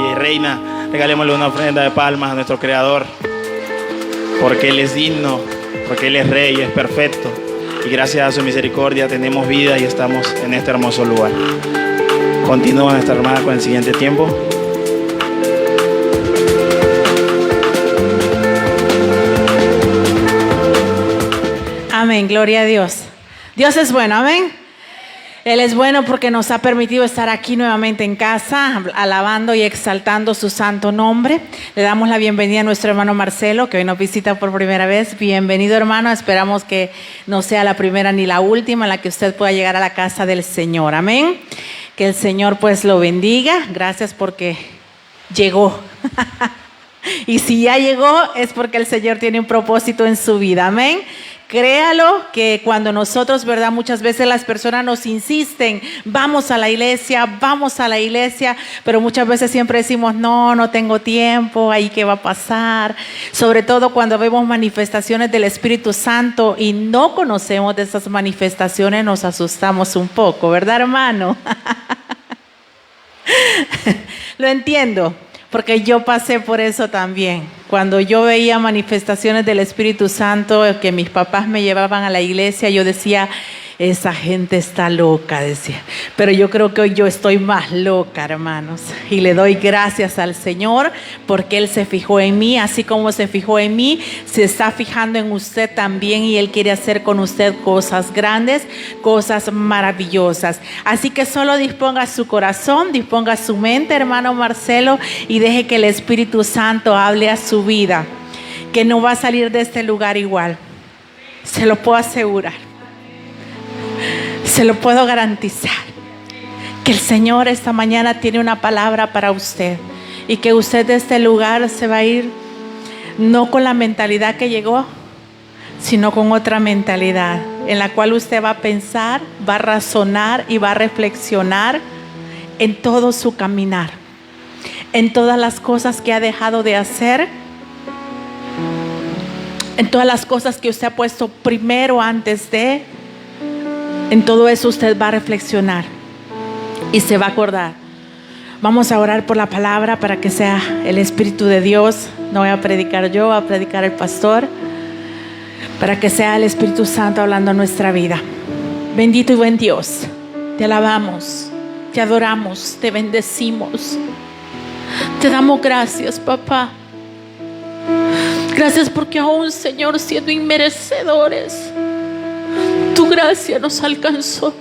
que reina, regalémosle una ofrenda de palmas a nuestro Creador, porque Él es digno, porque Él es Rey, es perfecto, y gracias a su misericordia tenemos vida y estamos en este hermoso lugar. Continúa nuestra hermana con el siguiente tiempo. Amén, gloria a Dios. Dios es bueno, amén. Él es bueno porque nos ha permitido estar aquí nuevamente en casa, alabando y exaltando su santo nombre. Le damos la bienvenida a nuestro hermano Marcelo, que hoy nos visita por primera vez. Bienvenido, hermano. Esperamos que no sea la primera ni la última en la que usted pueda llegar a la casa del Señor. Amén. Que el Señor pues lo bendiga. Gracias porque llegó. Y si ya llegó es porque el Señor tiene un propósito en su vida. Amén. Créalo que cuando nosotros, ¿verdad? Muchas veces las personas nos insisten, vamos a la iglesia, pero muchas veces siempre decimos, no tengo tiempo, ahí qué va a pasar. Sobre todo cuando vemos manifestaciones del Espíritu Santo y no conocemos de esas manifestaciones, nos asustamos un poco, ¿verdad, hermano? Lo entiendo. Porque yo pasé por eso también. Cuando yo veía manifestaciones del Espíritu Santo, que mis papás me llevaban a la iglesia, yo decía, esa gente está loca, decía. Pero yo creo que hoy yo estoy más loca, hermanos. Y le doy gracias al Señor porque Él se fijó en mí, así como se fijó en mí, se está fijando en usted también y Él quiere hacer con usted cosas grandes, cosas maravillosas. Así que solo disponga su corazón, disponga su mente, hermano Marcelo, y deje que el Espíritu Santo hable a su vida, que no va a salir de este lugar igual. Se lo puedo asegurar. Se lo puedo garantizar, que el Señor esta mañana tiene una palabra para usted y que usted de este lugar se va a ir no con la mentalidad que llegó, sino con otra mentalidad en la cual usted va a pensar, va a razonar y va a reflexionar en todo su caminar, en todas las cosas que ha dejado de hacer, en todas las cosas que usted ha puesto primero antes de. En todo eso usted va a reflexionar y se va a acordar. Vamos a orar por la palabra para que sea el Espíritu de Dios. No voy a predicar yo, va a predicar el pastor. Para que sea el Espíritu Santo hablando en nuestra vida. Bendito y buen Dios, te alabamos, te adoramos, te bendecimos. Te damos gracias, papá. Gracias porque aún, Señor, siendo inmerecedores, tu gracia nos alcanzó.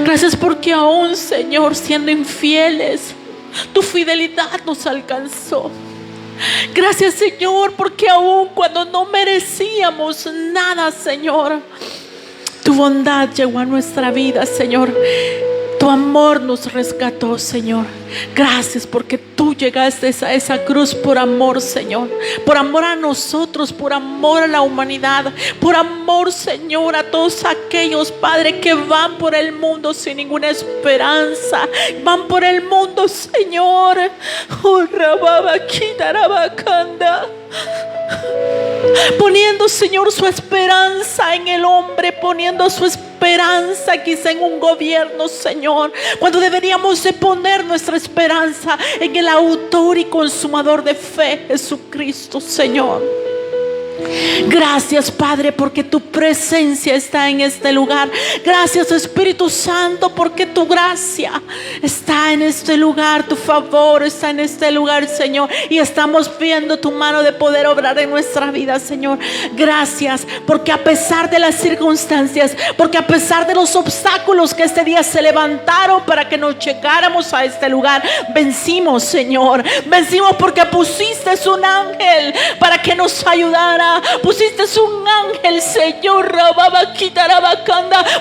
Gracias porque aún, Señor, siendo infieles, tu fidelidad nos alcanzó. Gracias, Señor, porque aún cuando no merecíamos nada, Señor, tu bondad llegó a nuestra vida, Señor. Tu amor nos rescató, Señor. Gracias porque tú llegaste a esa cruz por amor, Señor. Por amor a nosotros, por amor a la humanidad. Por amor, Señor, a todos aquellos, Padre, que van por el mundo sin ninguna esperanza. Van por el mundo, Señor. Poniendo, Señor, su esperanza en el hombre, poniendo su esperanza quizá en un gobierno, Señor, cuando deberíamos de poner nuestra esperanza en el autor y consumador de fe, Jesucristo, Señor. Gracias, Padre, porque tu presencia está en este lugar. Gracias, Espíritu Santo, porque tu gracia está en este lugar, tu favor está en este lugar, Señor, y estamos viendo tu mano de poder obrar en nuestra vida, Señor. Gracias porque a pesar de las circunstancias, porque a pesar de los obstáculos que este día se levantaron para que nos llegáramos a este lugar, vencimos, Señor. Vencimos porque pusiste un ángel para que nos ayudara. Pusiste un ángel, Señor,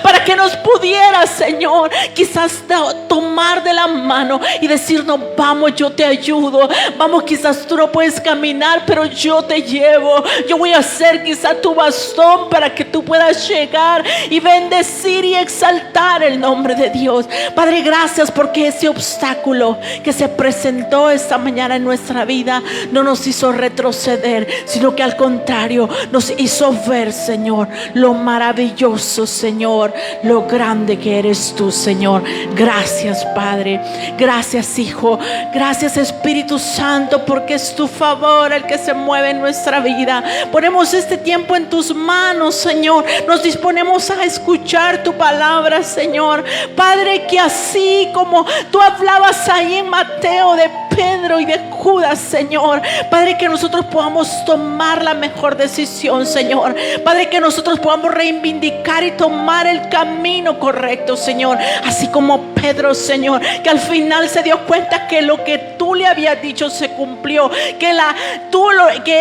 para que nos pudiera, Señor, quizás tomar de la mano y decirnos, vamos, yo te ayudo. Vamos, quizás tú no puedes caminar, pero yo te llevo. Yo voy a ser quizás tu bastón para que tú puedas llegar y bendecir y exaltar el nombre de Dios. Padre, gracias porque ese obstáculo que se presentó esta mañana en nuestra vida no nos hizo retroceder, sino que al contrario, contrario, nos hizo ver, Señor, lo maravilloso, Señor, lo grande que eres tú, Señor. Gracias, Padre. Gracias, Hijo. Gracias, Espíritu Santo, porque es tu favor el que se mueve en nuestra vida. Ponemos este tiempo en tus manos, Señor. Nos disponemos a escuchar tu palabra, Señor. Padre, que así como tú hablabas ahí en Mateo de Pedro y de Judas, Señor, Padre, que nosotros podamos tomar la mejor decisión, Señor. Padre, que nosotros podamos reivindicar y tomar el camino correcto, Señor. Así como Pedro, Señor, que al final se dio cuenta que lo que tú le habías dicho se cumplió, que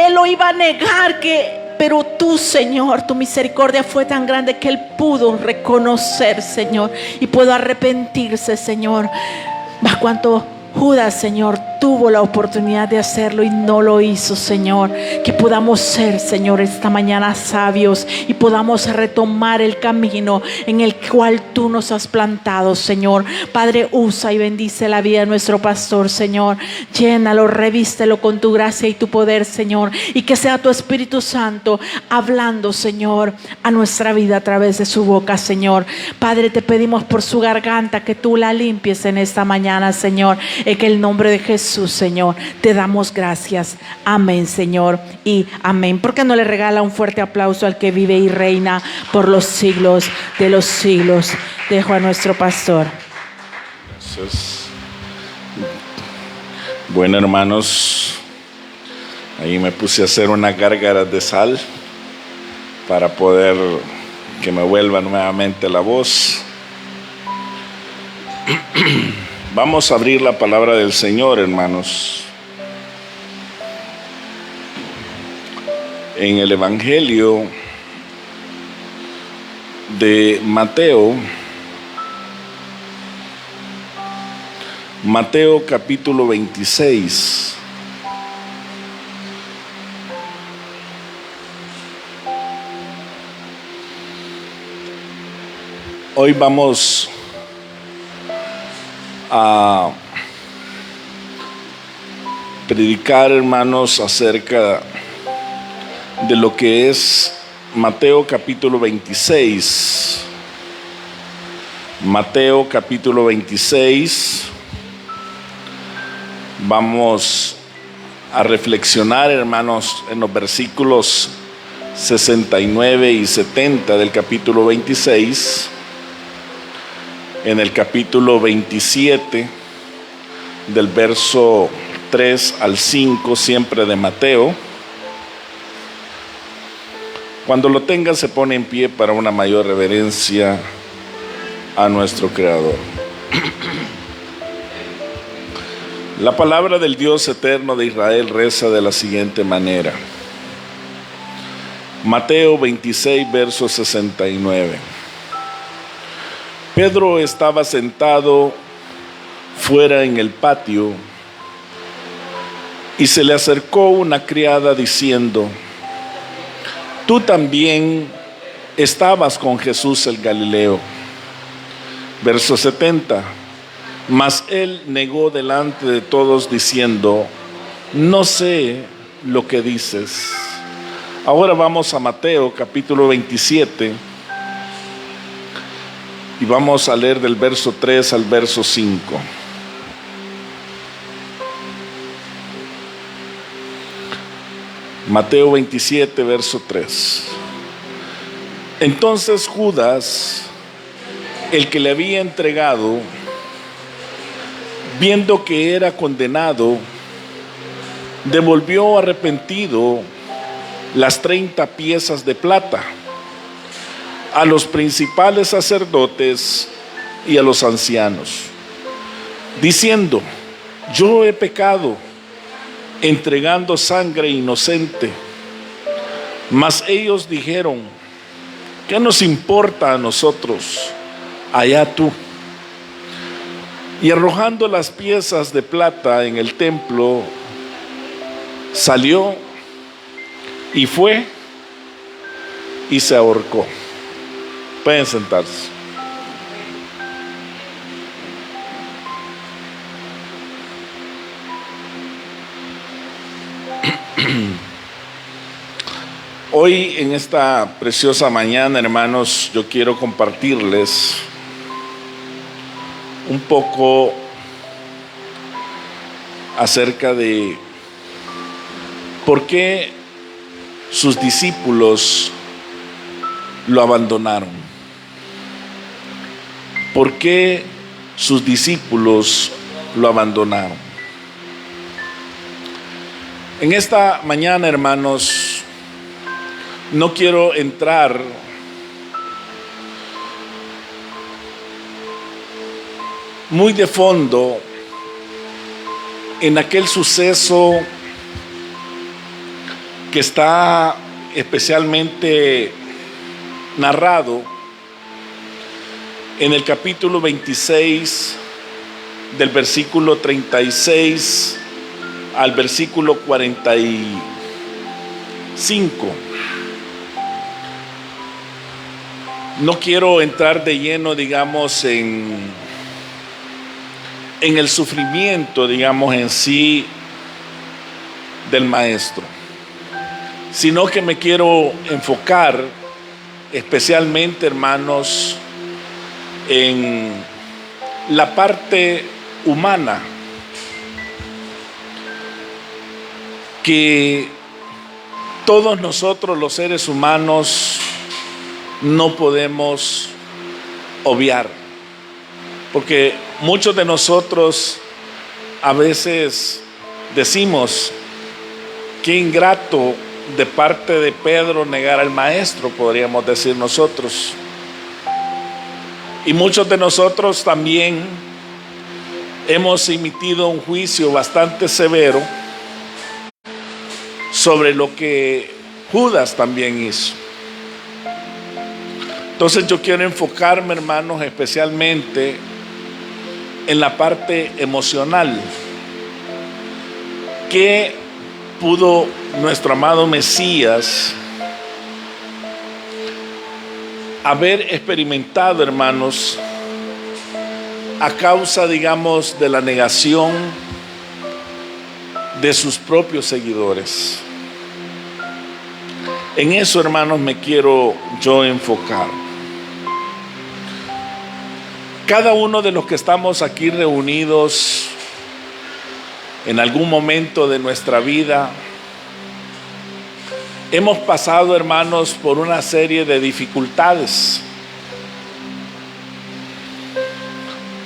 él lo iba a negar, pero tú, Señor, tu misericordia fue tan grande que él pudo reconocer, Señor, y pudo arrepentirse, Señor. Mas cuanto Judas, Señor, tuvo la oportunidad de hacerlo y no lo hizo, Señor. Que podamos ser, Señor, esta mañana sabios y podamos retomar el camino en el cual tú nos has plantado, Señor. Padre, usa y bendice la vida de nuestro pastor, Señor. Llénalo, revístelo con tu gracia y tu poder, Señor. Y que sea tu Espíritu Santo hablando, Señor, a nuestra vida a través de su boca, Señor. Padre, te pedimos por su garganta que tú la limpies en esta mañana, Señor. En el nombre de Jesús, Señor, te damos gracias. Amén, Señor, y amén. ¿Por qué no le regala un fuerte aplauso al que vive y reina por los siglos de los siglos? Dejo a nuestro pastor. Gracias. Bueno, hermanos, ahí me puse a hacer unas gárgaras de sal para poder que me vuelva nuevamente la voz. Vamos a abrir la palabra del Señor, hermanos. En el Evangelio de Mateo, Mateo capítulo 26. Hoy vamos a predicar, hermanos, acerca de lo que es Mateo capítulo 26. Mateo capítulo 26. Vamos a reflexionar, hermanos, en los versículos 69 y 70 del capítulo 26. En el capítulo 27, del verso 3 al 5, siempre de Mateo. Cuando lo tenga, se pone en pie para una mayor reverencia a nuestro Creador. La palabra del Dios eterno de Israel reza de la siguiente manera. Mateo 26, verso 69. Pedro estaba sentado fuera en el patio y se le acercó una criada diciendo: tú también estabas con Jesús el Galileo. Verso 70. Mas él negó delante de todos diciendo: no sé lo que dices. Ahora vamos a Mateo capítulo 27. Y vamos a leer del verso 3 al verso 5. Mateo 27, verso 3. Entonces Judas, el que le había entregado, viendo que era condenado, devolvió arrepentido las 30 piezas de plata a los principales sacerdotes y a los ancianos, diciendo: yo he pecado entregando sangre inocente. Mas ellos dijeron: ¿qué nos importa a nosotros? Allá tú. Y arrojando las piezas de plata en el templo, salió y fue y se ahorcó. Pueden sentarse. Hoy en esta preciosa mañana, hermanos, yo quiero compartirles un poco acerca de por qué sus discípulos lo abandonaron. ¿Por qué sus discípulos lo abandonaron? En esta mañana, hermanos, no quiero entrar muy de fondo en aquel suceso que está especialmente narrado en el capítulo 26 del versículo 36 al versículo 45. No quiero entrar de lleno, digamos, en el sufrimiento, digamos, en sí del maestro, sino que me quiero enfocar especialmente, hermanos, en la parte humana que todos nosotros los seres humanos no podemos obviar, porque muchos de nosotros a veces decimos: qué ingrato de parte de Pedro negar al maestro, podríamos decir nosotros. Y muchos de nosotros también hemos emitido un juicio bastante severo sobre lo que Judas también hizo. Entonces yo quiero enfocarme, hermanos, especialmente en la parte emocional. ¿Qué pudo nuestro amado Mesías haber experimentado, hermanos, a causa, digamos, de la negación de sus propios seguidores? En eso, hermanos, me quiero yo enfocar. Cada uno de los que estamos aquí reunidos en algún momento de nuestra vida hemos pasado, hermanos, por una serie de dificultades.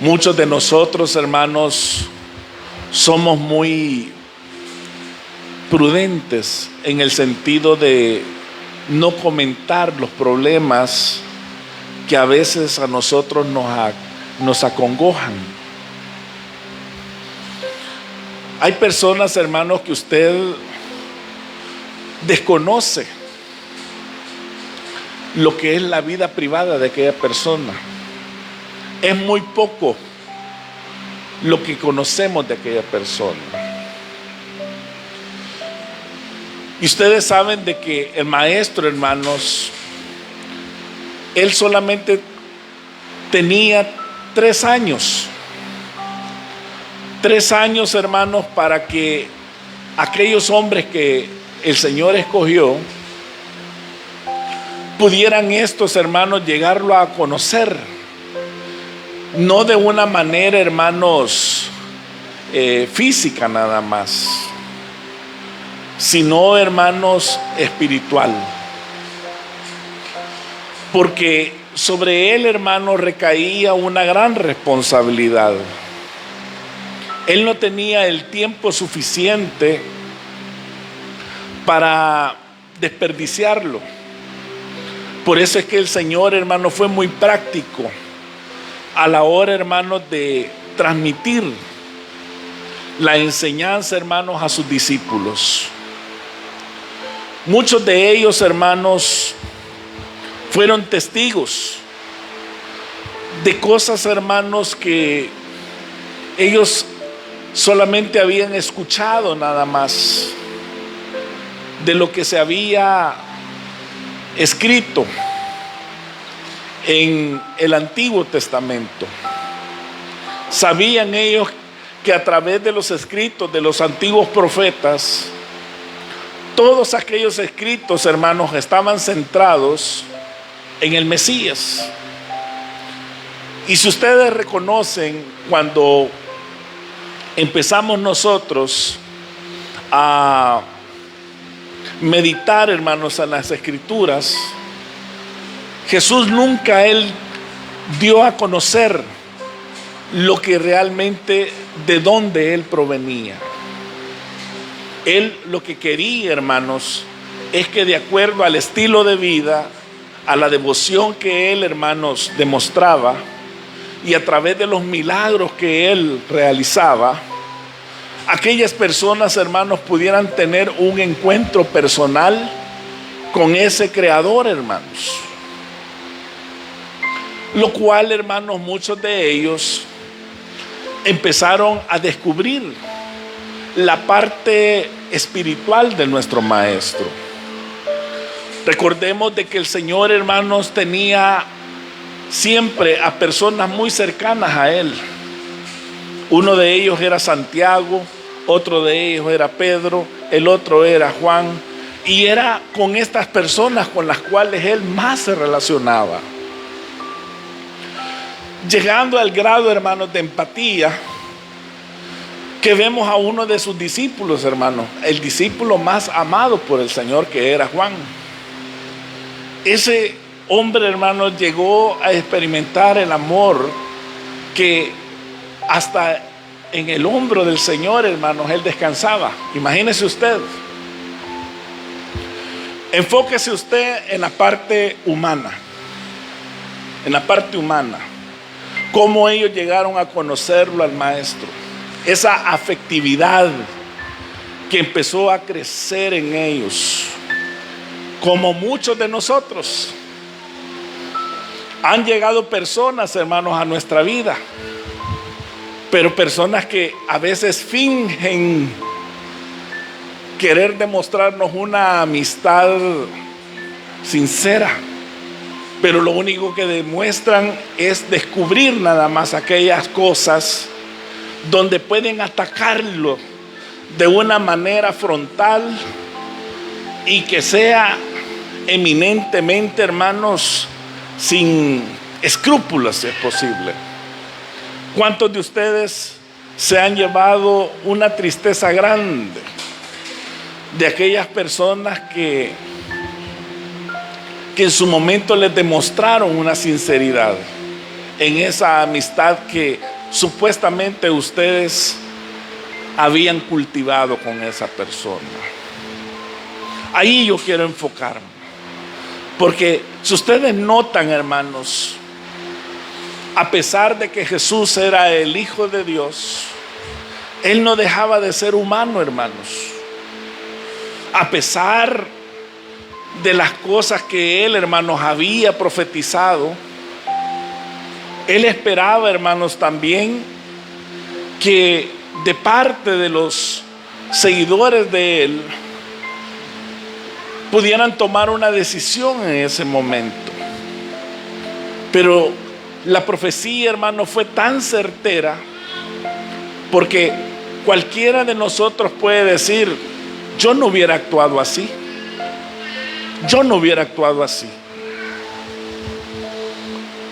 Muchos de nosotros, hermanos, somos muy prudentes en el sentido de no comentar los problemas que a veces a nosotros nos acongojan. Hay personas, hermanos, que usted desconoce lo que es la vida privada de aquella persona. Es muy poco lo que conocemos de aquella persona. Y ustedes saben de que el maestro, hermanos, él solamente tenía 3 años. 3 años, hermanos, para que aquellos hombres que el Señor escogió pudieran estos, hermanos, llegarlo a conocer. No de una manera, hermanos, física nada más, sino, hermanos, espiritual. Porque sobre él, hermanos, recaía una gran responsabilidad. Él no tenía el tiempo suficiente para desperdiciarlo. Por eso es que el Señor, hermano, fue muy práctico a la hora, hermanos, de transmitir la enseñanza, hermanos, a sus discípulos. Muchos de ellos, hermanos, fueron testigos de cosas, hermanos, que ellos solamente habían escuchado nada más, de lo que se había escrito en el Antiguo Testamento. Sabían ellos que a través de los escritos de los antiguos profetas todos aquellos escritos, hermanos, estaban centrados en el Mesías. Y si ustedes reconocen, cuando empezamos nosotros a meditar, hermanos, en las Escrituras, Jesús nunca Él dio a conocer lo que realmente, de dónde Él provenía. Él lo que quería, hermanos, es que de acuerdo al estilo de vida, a la devoción que Él, hermanos, demostraba, y a través de los milagros que Él realizaba, aquellas personas, hermanos, pudieran tener un encuentro personal con ese Creador, hermanos. Lo cual, hermanos, muchos de ellos empezaron a descubrir la parte espiritual de nuestro Maestro. Recordemos de que el Señor, hermanos, tenía siempre a personas muy cercanas a Él. Uno de ellos era Santiago, otro de ellos era Pedro, el otro era Juan, y era con estas personas con las cuales Él más se relacionaba. Llegando al grado, hermanos, de empatía, que vemos a uno de sus discípulos, hermanos, el discípulo más amado por el Señor, que era Juan. Ese hombre, hermanos, llegó a experimentar el amor que hasta en el hombro del Señor, hermanos, él descansaba. Imagínese usted. Enfóquese usted en la parte humana. En la parte humana. Cómo ellos llegaron a conocerlo al Maestro. Esa afectividad que empezó a crecer en ellos. Como muchos de nosotros. Han llegado personas, hermanos, a nuestra vida. Pero personas que a veces fingen querer demostrarnos una amistad sincera. Pero lo único que demuestran es descubrir nada más aquellas cosas donde pueden atacarlo de una manera frontal y que sea eminentemente, hermanos, sin escrúpulos, si es posible. ¿Cuántos de ustedes se han llevado una tristeza grande de aquellas personas que en su momento les demostraron una sinceridad en esa amistad que supuestamente ustedes habían cultivado con esa persona? Ahí yo quiero enfocarme, porque si ustedes notan, hermanos, a pesar de que Jesús era el Hijo de Dios, Él no dejaba de ser humano, hermanos. A pesar de las cosas que Él, hermanos, había profetizado, Él esperaba, hermanos, también que de parte de los seguidores de Él pudieran tomar una decisión en ese momento. Pero la profecía, hermano, fue tan certera, porque cualquiera de nosotros puede decir: yo no hubiera actuado así, yo no hubiera actuado así.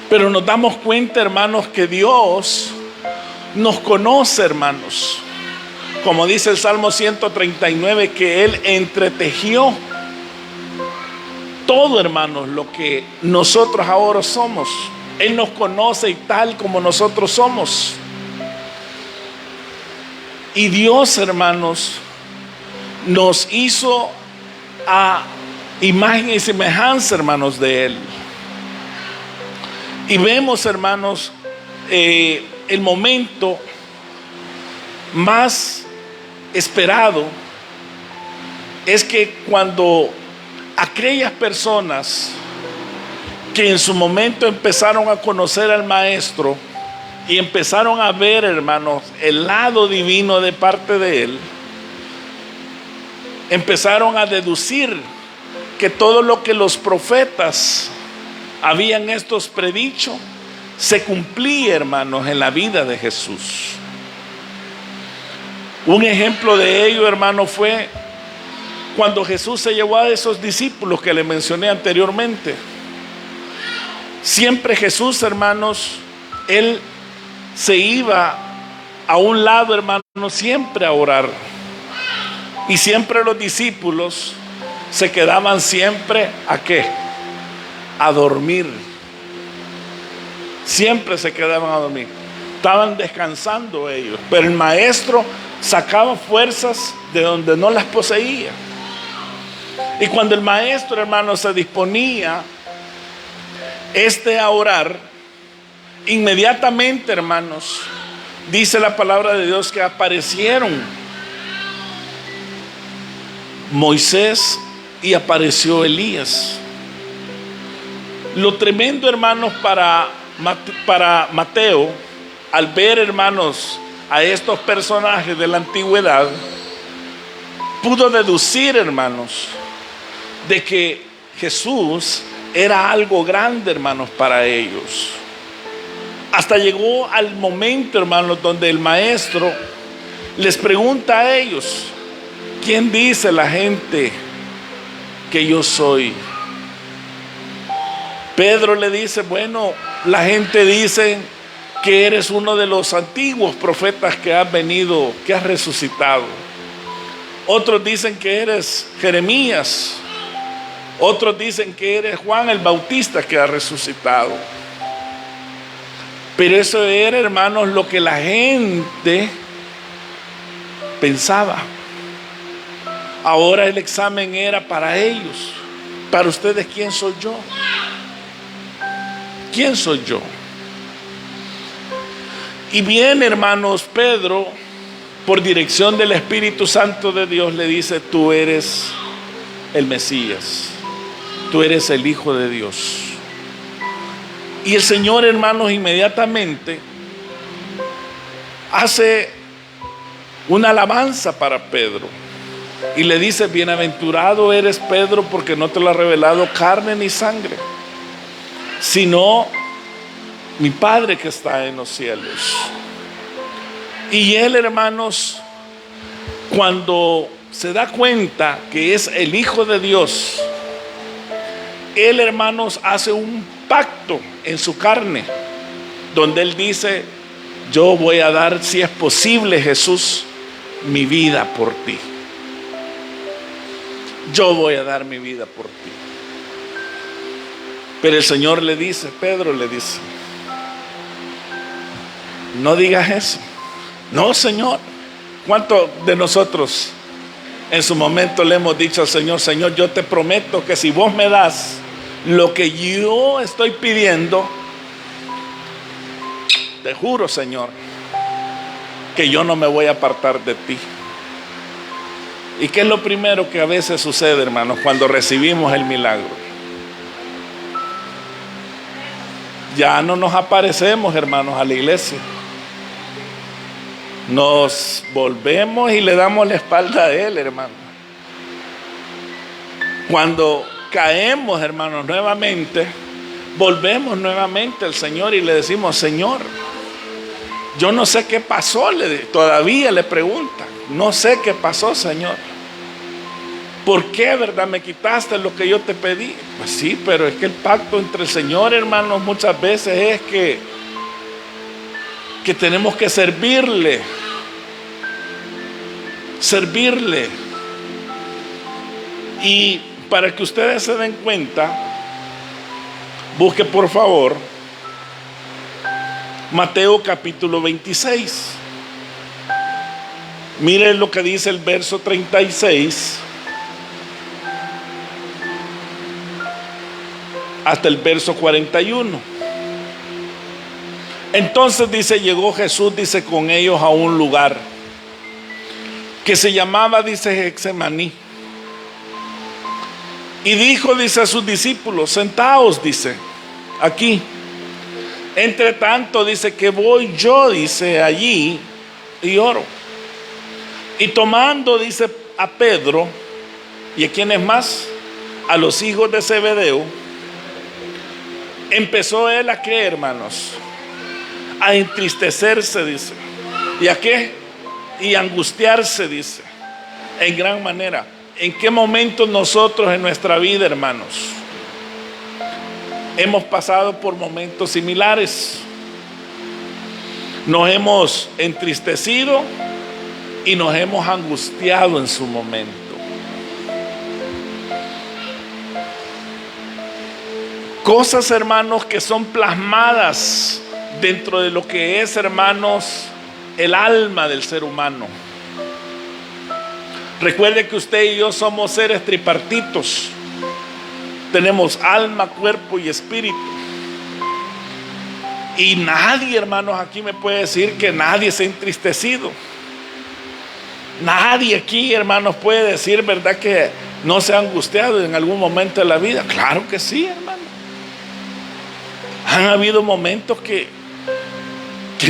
Pero nos damos cuenta, hermanos, que Dios nos conoce, hermanos. Como dice el Salmo 139, que Él entretejió todo, hermanos, lo que nosotros ahora somos. Él nos conoce y tal como nosotros somos. Y Dios, hermanos, nos hizo a imagen y semejanza, hermanos, de Él. Y vemos, hermanos, el momento más esperado es que cuando aquellas personas que en su momento empezaron a conocer al Maestro y empezaron a ver, hermanos, el lado divino de parte de Él, empezaron a deducir que todo lo que los profetas habían estos predicho se cumplía, hermanos, en la vida de Jesús. Un ejemplo de ello, hermano, fue Cuando Jesús se llevó a esos discípulos que le mencioné anteriormente, siempre Jesús, hermanos, Él se iba a un lado, hermanos, siempre a orar. Y siempre los discípulos se quedaban siempre, ¿a qué? A dormir. Siempre se quedaban a dormir. Estaban descansando ellos. Pero el maestro sacaba fuerzas de donde no las poseía. Y cuando el maestro, hermanos, se disponía a orar, inmediatamente, hermanos, dice la palabra de Dios que aparecieron Moisés y apareció Elías. Lo tremendo, hermanos, para Mateo, al ver, hermanos, a estos personajes de la antigüedad, pudo deducir, hermanos, de que Jesús era algo grande, hermanos, para ellos. Hasta llegó al momento, hermanos, donde el maestro les pregunta a ellos: ¿quién dice la gente que yo soy? Pedro le dice: bueno, la gente dice que eres uno de los antiguos profetas que has venido, que has resucitado. Otros dicen que eres Jeremías. Otros dicen que eres Juan el Bautista que ha resucitado. Pero eso era, hermanos, lo que la gente pensaba. Ahora el examen era para ellos. Para ustedes, ¿quién soy yo? ¿Quién soy yo? Y bien, hermanos, Pedro, por dirección del Espíritu Santo de Dios, le dice: tú eres el Mesías, tú eres el Hijo de Dios. Y el Señor, hermanos, inmediatamente hace una alabanza para Pedro y le dice: bienaventurado eres, Pedro, porque no te lo ha revelado carne ni sangre, sino mi Padre que está en los cielos. Y él, hermanos, cuando se da cuenta que es el Hijo de Dios, él, hermanos, hace un pacto en su carne, donde él dice: yo voy a dar, si es posible, Jesús, mi vida por ti. Yo voy a dar mi vida por ti. Pero el Señor le dice, Pedro le dice: no digas eso. No, Señor. ¿Cuántos de nosotros en su momento le hemos dicho al Señor: Señor, yo te prometo que si vos me das lo que yo estoy pidiendo, te juro, Señor, que yo no me voy a apartar de ti? ¿Y qué es lo primero que a veces sucede, hermanos, cuando recibimos el milagro? Ya no nos aparecemos, hermanos, a la iglesia. Nos volvemos y le damos la espalda a Él, hermano. Cuando caemos, hermanos, nuevamente, volvemos nuevamente al Señor y le decimos: Señor, yo no sé qué pasó. Todavía le preguntan: no sé qué pasó, Señor. ¿Por qué, verdad, me quitaste lo que yo te pedí? Pues sí, pero es que el pacto entre el Señor, hermanos, muchas veces es que tenemos que servirle. Y para que ustedes se den cuenta, busque por favor Mateo capítulo 26. Miren lo que dice el verso 36 hasta el verso 41. Entonces dice: llegó Jesús, dice, con ellos a un lugar que se llamaba, dice, Getsemaní. Y dijo, dice, a sus discípulos: sentaos, dice, aquí. Entre tanto, dice, que voy yo, dice, allí y oro. Y tomando, dice, a Pedro, ¿y a quiénes más? A los hijos de Zebedeo, empezó él a qué, hermanos, a entristecerse, dice. ¿Y a qué? Y angustiarse, dice, en gran manera. en qué momento nosotros en nuestra vida, hermanos, hemos pasado por momentos similares. Nos hemos entristecido y nos hemos angustiado en su momento. Cosas, hermanos, que son plasmadas dentro de lo que es, hermanos, el alma del ser humano. Recuerde que usted y yo somos seres tripartitos. Tenemos alma, cuerpo y espíritu. Y nadie, hermanos, aquí me puede decir que nadie se ha entristecido. Nadie aquí, hermanos, puede decir, ¿verdad?, que no se ha angustiado en algún momento de la vida. Claro que sí, hermano. Han habido momentos que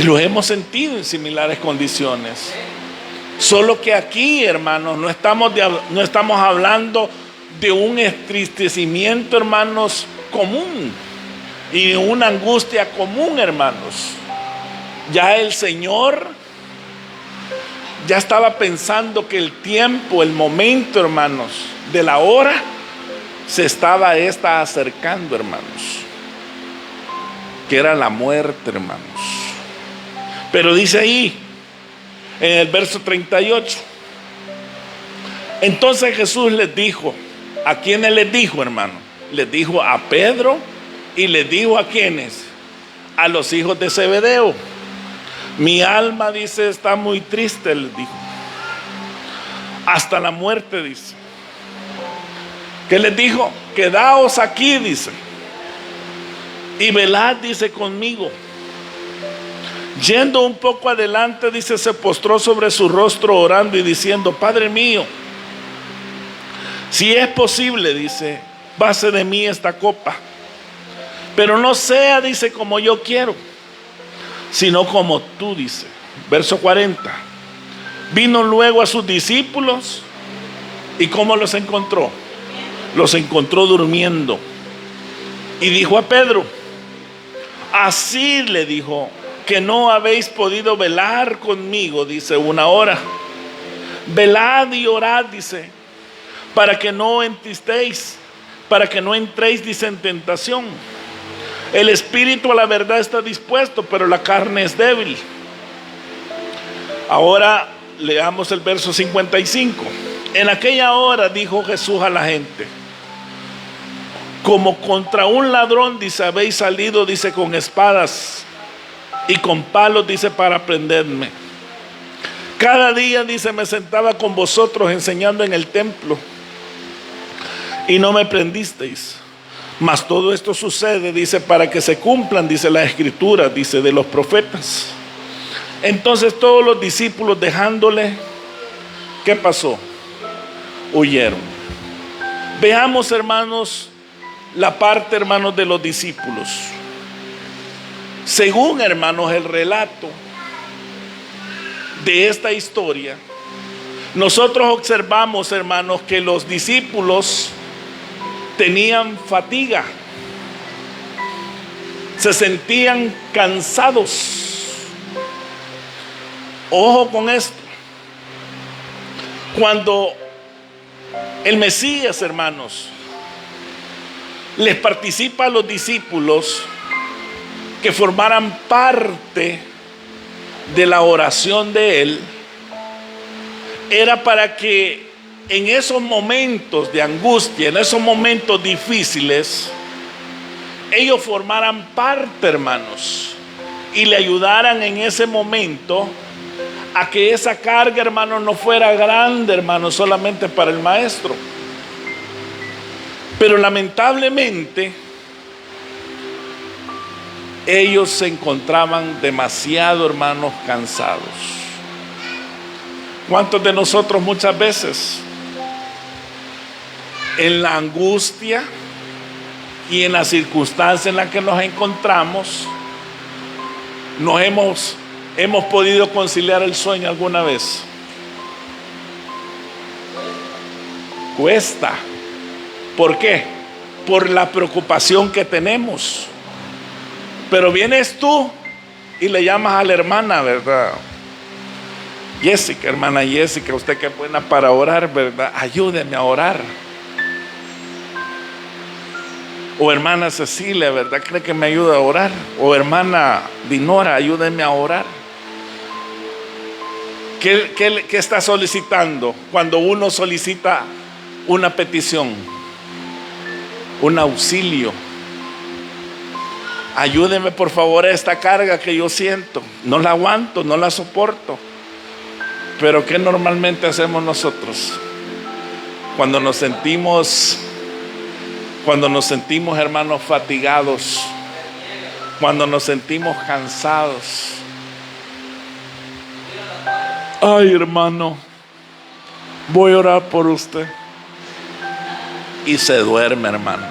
lo hemos sentido en similares condiciones. Solo que aquí, hermanos, no estamos hablando de un entristecimiento, hermanos, común y de una angustia común, hermanos. Ya el Señor ya estaba pensando que el tiempo, el momento, hermanos, de la hora se estaba acercando, hermanos, que era la muerte, hermanos. Pero dice ahí en el verso 38, entonces Jesús les dijo, ¿a quiénes les dijo, hermano? Les dijo a Pedro y les dijo a quiénes, a los hijos de Zebedeo. Mi alma, dice, está muy triste, les dijo, hasta la muerte, dice. ¿Qué les dijo? Quedaos aquí, dice, y velad, dice, conmigo. Yendo un poco adelante, dice, se postró sobre su rostro orando y diciendo, Padre mío, si es posible, dice, pase de mí esta copa, pero no sea, dice, como yo quiero, sino como tú, dice. Verso 40. Vino luego a sus discípulos y ¿cómo los encontró? Los encontró durmiendo. Y dijo a Pedro, así le dijo, que no habéis podido velar conmigo, dice, una hora. Velad y orad, dice, para que no entristéis, para que no entréis, dice, en tentación. El espíritu a la verdad está dispuesto, pero la carne es débil. Ahora leamos el verso 55. En aquella hora dijo Jesús a la gente, como contra un ladrón, dice, habéis salido, dice, con espadas y con palos, dice, para prenderme. Cada día, dice, me sentaba con vosotros enseñando en el templo y no me prendisteis. Mas todo esto sucede, dice, para que se cumplan, dice, las escrituras, dice, de los profetas. Entonces todos los discípulos, dejándole, ¿qué pasó? Huyeron. Veamos, hermanos, la parte, hermanos, de los discípulos. Según, hermanos, el relato de esta historia, nosotros observamos, hermanos, que los discípulos tenían fatiga, se sentían cansados. Ojo con esto. Cuando el Mesías, hermanos, les participa a los discípulos que formaran parte de la oración de Él, era para que en esos momentos de angustia, en esos momentos difíciles, ellos formaran parte, hermanos, y le ayudaran en ese momento a que esa carga, hermanos, no fuera grande, hermanos, solamente para el maestro. Pero lamentablemente ellos se encontraban demasiado, hermanos, cansados. ¿Cuántos de nosotros muchas veces en la angustia y en la circunstancia en la que nos encontramos nos hemos podido conciliar el sueño alguna vez? Cuesta. ¿Por qué? Por la preocupación que tenemos. Pero vienes tú y le llamas a la hermana, ¿verdad? Jessica, hermana Jessica, usted que es buena para orar, ¿verdad? Ayúdeme a orar. O hermana Cecilia, ¿verdad? ¿Cree que me ayuda a orar? O hermana Dinora, ayúdeme a orar. ¿Qué está solicitando cuando uno solicita una petición? Un auxilio. Ayúdeme por favor a esta carga que yo siento. No la aguanto, no la soporto. Pero ¿qué normalmente hacemos nosotros? Cuando nos sentimos, hermanos, fatigados, cuando nos sentimos cansados. Ay, hermano, voy a orar por usted. Y se duerme, hermano.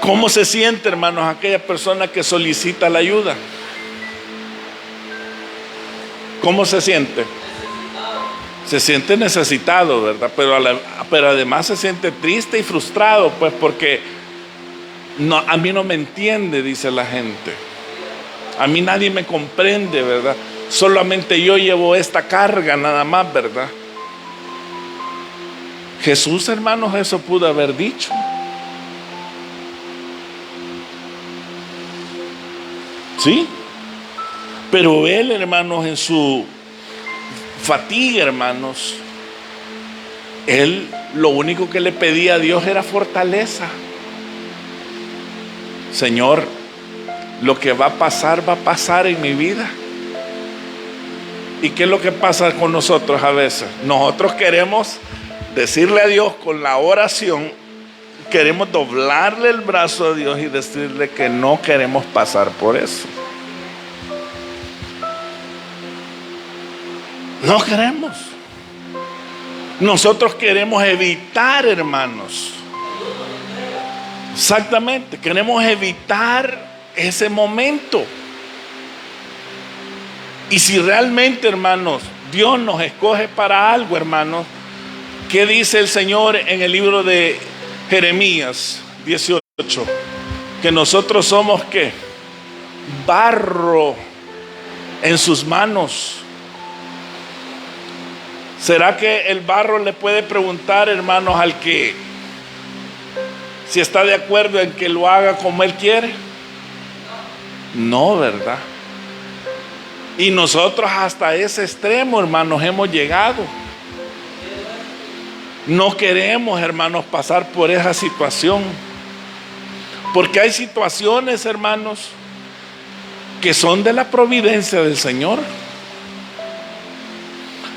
¿Cómo se siente, hermanos, aquella persona que solicita la ayuda? ¿Cómo se siente? Se siente necesitado, ¿verdad? Pero además se siente triste y frustrado, pues porque a mí no me entiende, dice la gente. A mí nadie me comprende, ¿verdad? Solamente yo llevo esta carga nada más, ¿verdad? Jesús, hermanos, eso pudo haber dicho. ¿Sí? Pero él, hermanos, en su fatiga, hermanos, él lo único que le pedía a Dios era fortaleza. Señor, lo que va a pasar en mi vida. ¿Y qué es lo que pasa con nosotros a veces? Nosotros queremos decirle a Dios con la oración, queremos doblarle el brazo a Dios y decirle que no queremos pasar por eso. No queremos. Nosotros queremos evitar, hermanos. Exactamente, queremos evitar ese momento. Y si realmente, hermanos, Dios nos escoge para algo, hermanos, ¿qué dice el Señor en el libro de Jeremías 18? Que nosotros somos, ¿qué? Barro en sus manos. ¿Será que el barro le puede preguntar, hermanos, al que si está de acuerdo en que lo haga como él quiere? No, ¿verdad? Y nosotros hasta ese extremo, hermanos, hemos llegado. No queremos, hermanos, pasar por esa situación. Porque hay situaciones, hermanos, que son de la providencia del Señor.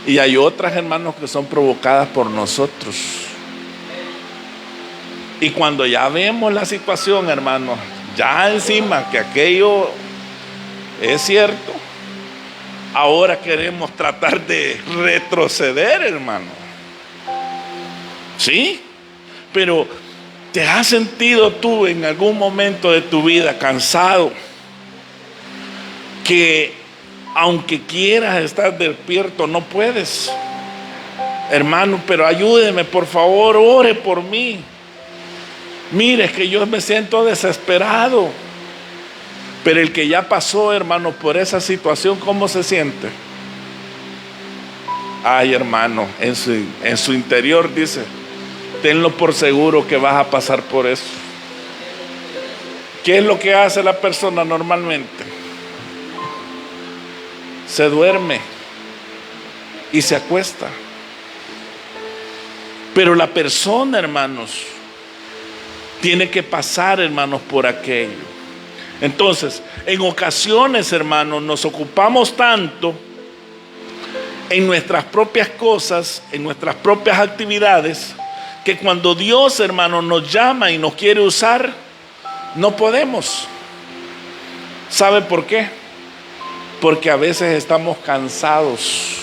Y hay otras, hermanos, que son provocadas por nosotros. Y cuando ya vemos la situación, hermanos, ya encima que aquello es cierto, ahora queremos tratar de retroceder, hermano. ¿Sí? Pero ¿te has sentido tú en algún momento de tu vida cansado? Que aunque quieras estar despierto, no puedes. Hermano, pero ayúdeme, por favor, ore por mí. Mire, es que yo me siento desesperado. Pero el que ya pasó, hermano, por esa situación, ¿cómo se siente? Ay, hermano, en su interior dice, tenlo por seguro que vas a pasar por eso. ¿Qué es lo que hace la persona normalmente? Se duerme y se acuesta. Pero la persona, hermanos, tiene que pasar, hermanos, por aquello. Entonces, en ocasiones, hermanos, nos ocupamos tanto en nuestras propias cosas, en nuestras propias actividades, que cuando Dios, hermanos, nos llama y nos quiere usar, no podemos. ¿Sabe por qué? Porque a veces estamos cansados.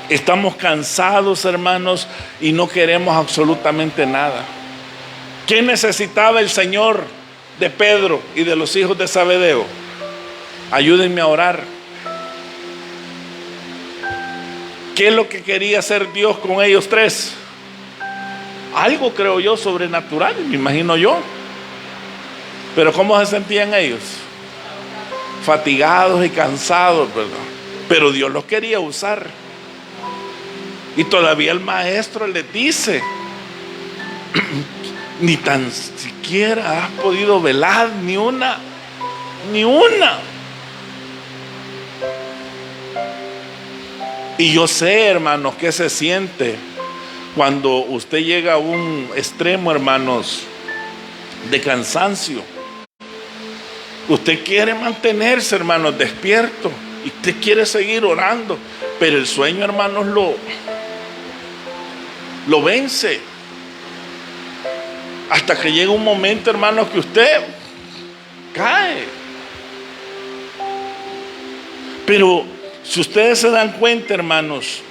Estamos cansados, hermanos, y no queremos absolutamente nada. ¿Qué necesitaba el Señor de Pedro y de los hijos de Zebedeo? Ayúdenme a orar. ¿Qué es lo que quería hacer Dios con ellos tres? Algo, creo yo, sobrenatural, me imagino yo. Pero ¿cómo se sentían ellos? fatigados y cansados, ¿verdad? Pero Dios los quería usar. Y todavía el maestro les dice, ni tan siquiera has podido velar ni una. Y yo sé, hermanos, qué se siente cuando usted llega a un extremo, hermanos, de cansancio. Usted quiere mantenerse, hermanos, despierto, y usted quiere seguir orando, pero el sueño, hermanos, lo vence. Hasta que llega un momento, hermanos, que usted cae. Pero si ustedes se dan cuenta, hermanos,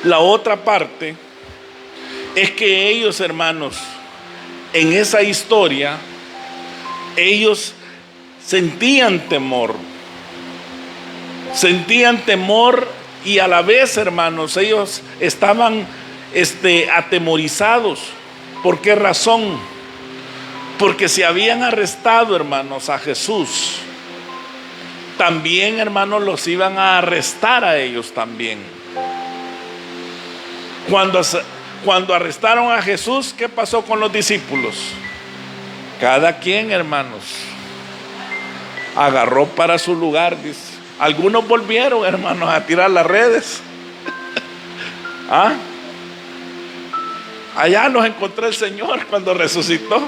la otra parte es que ellos, hermanos, en esa historia, ellos sentían temor y a la vez, hermanos, ellos estaban atemorizados. ¿Por qué razón? Porque si habían arrestado, hermanos, a Jesús, también, hermanos, los iban a arrestar a ellos también. Cuando arrestaron a Jesús, ¿qué pasó con los discípulos? Cada quien, hermanos, agarró para su lugar, dice. Algunos volvieron, hermanos, a tirar las redes. ¿Ah? Allá nos encontró el Señor cuando resucitó.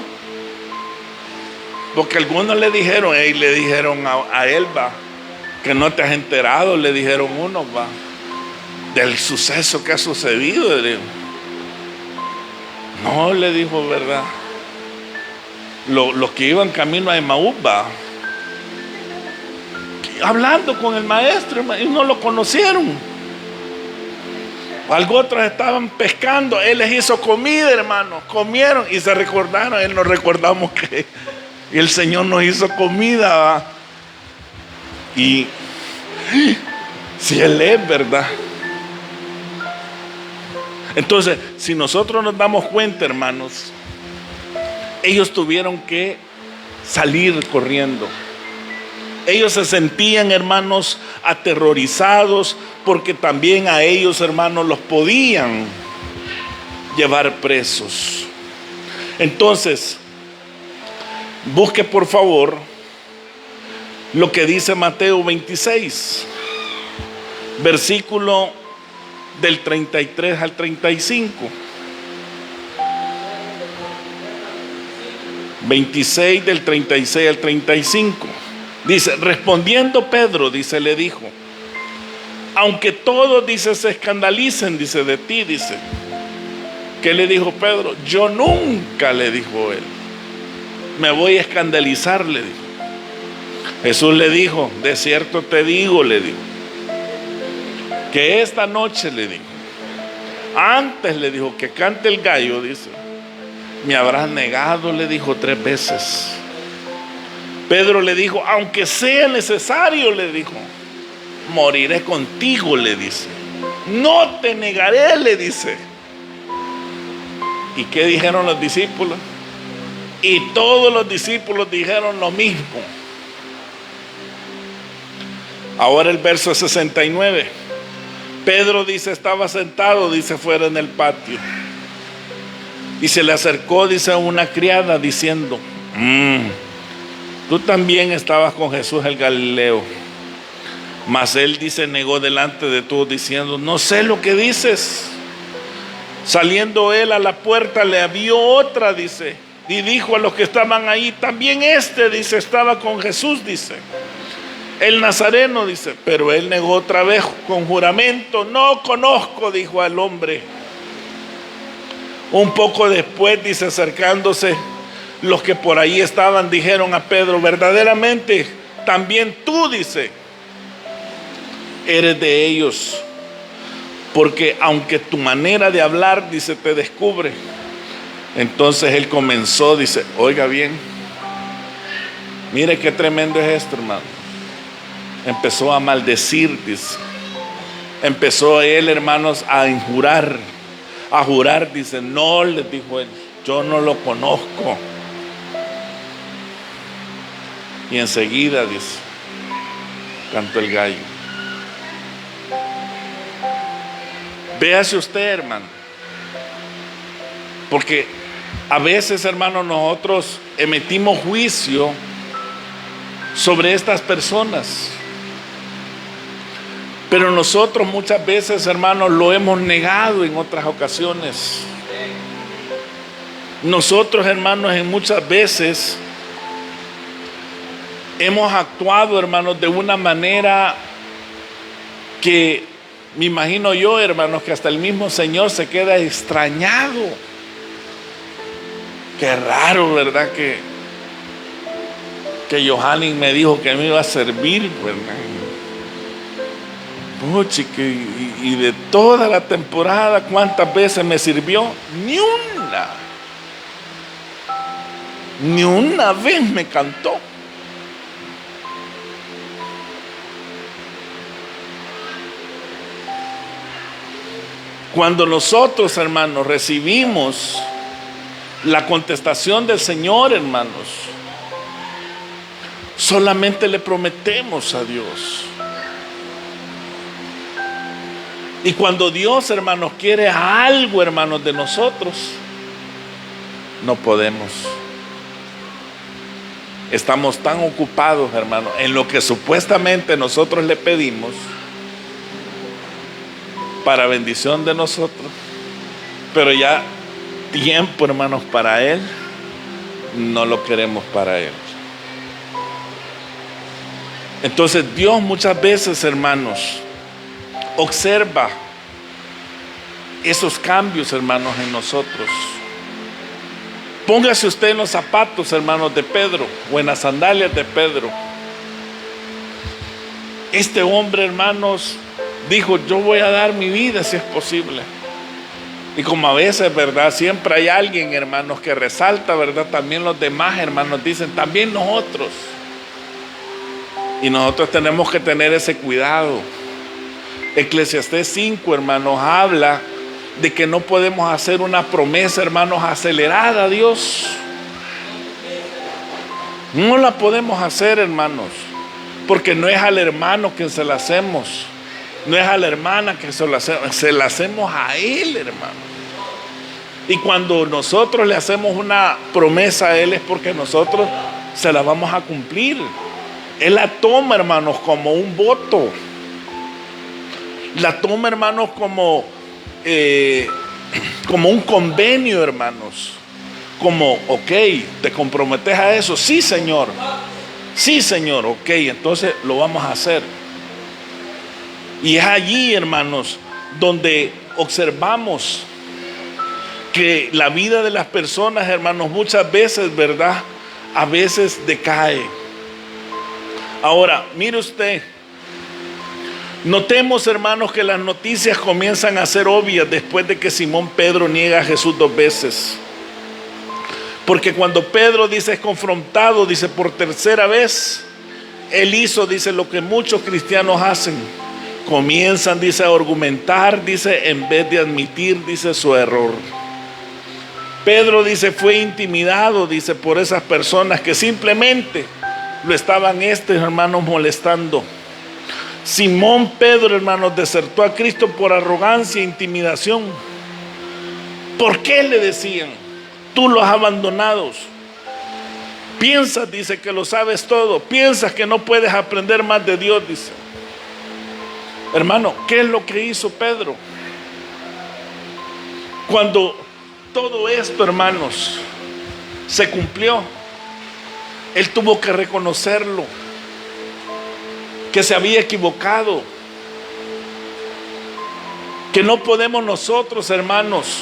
Porque algunos le dijeron a él, va, que no te has enterado, le dijeron unos, va, del suceso que ha sucedido. No, le dijo, ¿verdad? Los que iban camino a Emaús, va, hablando con el maestro, y no lo conocieron. Algunos otros estaban pescando, él les hizo comida, hermanos, comieron y se recordaron. Él nos recordamos que el Señor nos hizo comida, ¿va? Y si Él es, ¿verdad? Entonces, si nosotros nos damos cuenta, hermanos, ellos tuvieron que salir corriendo. Ellos se sentían, hermanos, aterrorizados, porque también a ellos, hermanos, los podían llevar presos. Entonces, busque por favor lo que dice Mateo 26, versículo del 33 al 35. 26 del 36 al 35. Dice, respondiendo Pedro, dice, le dijo, aunque todos, dice, se escandalicen, dice, de ti, dice. ¿Qué le dijo Pedro? Yo nunca, le dijo él, me voy a escandalizar, le dijo. Jesús le dijo, de cierto te digo, le dijo, que esta noche, le dijo, antes, le dijo, que cante el gallo, dice, me habrás negado, le dijo, 3 veces. Pedro le dijo, aunque sea necesario, le dijo, moriré contigo, le dice. No te negaré, le dice. ¿Y qué dijeron los discípulos? Y todos los discípulos dijeron lo mismo. Ahora el verso 69. Pedro, dice, estaba sentado, dice, fuera en el patio. Y se le acercó, dice, a una criada diciendo, tú también estabas con Jesús el Galileo. Mas él, dice, negó delante de todos diciendo, no sé lo que dices. Saliendo él a la puerta, le vio otra, dice, y dijo a los que estaban ahí, también dice, estaba con Jesús, dice, el Nazareno, dice. Pero él negó otra vez con juramento, no conozco, dijo al hombre. Un poco después, dice, acercándose, los que por ahí estaban dijeron a Pedro, verdaderamente, también tú, dice, eres de ellos, porque aunque tu manera de hablar, dice, te descubre. Entonces él comenzó, dice, oiga bien, mire qué tremendo es esto, hermano. Empezó a maldecir, dice. Empezó él, hermanos, a injurar, a jurar, dice, no, le dijo él, yo no lo conozco. Y enseguida, dice, cantó el gallo. Véase usted, hermano, porque a veces, hermano, nosotros emitimos juicio sobre estas personas, pero nosotros muchas veces, hermanos, lo hemos negado en otras ocasiones. Nosotros, hermanos, en muchas veces hemos actuado, hermanos, de una manera que me imagino yo, hermanos, que hasta el mismo Señor se queda extrañado. Qué raro, ¿verdad? Que Johanny me dijo que me iba a servir, ¿verdad? Puchi, y de toda la temporada, ¿cuántas veces me sirvió? Ni una. Ni una vez me cantó. Cuando nosotros, hermanos, recibimos la contestación del Señor, hermanos, solamente le prometemos a Dios. Y cuando Dios, hermanos, quiere algo, hermanos, de nosotros, no podemos. Estamos tan ocupados, hermanos, en lo que supuestamente nosotros le pedimos para bendición de nosotros, pero ya tiempo, hermanos, para Él no lo queremos para Él. Entonces Dios muchas veces, hermanos, observa esos cambios, hermanos, en nosotros. Póngase usted en los zapatos, hermanos, de Pedro, o en las sandalias de Pedro. Este hombre, hermanos, dijo: yo voy a dar mi vida si es posible. Y como a veces, ¿verdad?, siempre hay alguien, hermanos, que resalta, ¿verdad?, también los demás, hermanos, dicen también nosotros. Y nosotros tenemos que tener ese cuidado. Eclesiastés 5, hermanos, habla de que no podemos hacer una promesa, hermanos, acelerada a Dios. No la podemos hacer, hermanos, porque no es al hermano que se la hacemos, no es a la hermana que se la hacemos a Él, hermano. Y cuando nosotros le hacemos una promesa a Él es porque nosotros se la vamos a cumplir. Él la toma, hermanos, como un voto. La toma, hermanos, como un convenio, hermanos. Como, ok, ¿te comprometes a eso? Sí, Señor. Sí, Señor, ok, entonces lo vamos a hacer. Y es allí, hermanos, donde observamos que la vida de las personas, hermanos, muchas veces, ¿verdad?, a veces decae. Ahora, mire usted, notemos, hermanos, que las noticias comienzan a ser obvias después de que Simón Pedro niega a Jesús 2 veces. Porque cuando Pedro dice es confrontado, dice por tercera vez, él hizo, dice, lo que muchos cristianos hacen. Comienzan, dice, a argumentar, dice, en vez de admitir, dice, su error. Pedro, dice, fue intimidado, dice, por esas personas que simplemente lo estaban, hermanos, molestando. Simón Pedro, hermanos, desertó a Cristo por arrogancia e intimidación. ¿Por qué le decían? Tú los has abandonado. Piensas, dice, que lo sabes todo. Piensas que no puedes aprender más de Dios, dice. Hermano, ¿qué es lo que hizo Pedro? Cuando todo esto, hermanos, se cumplió, él tuvo que reconocerlo, que se había equivocado, que no podemos nosotros, hermanos,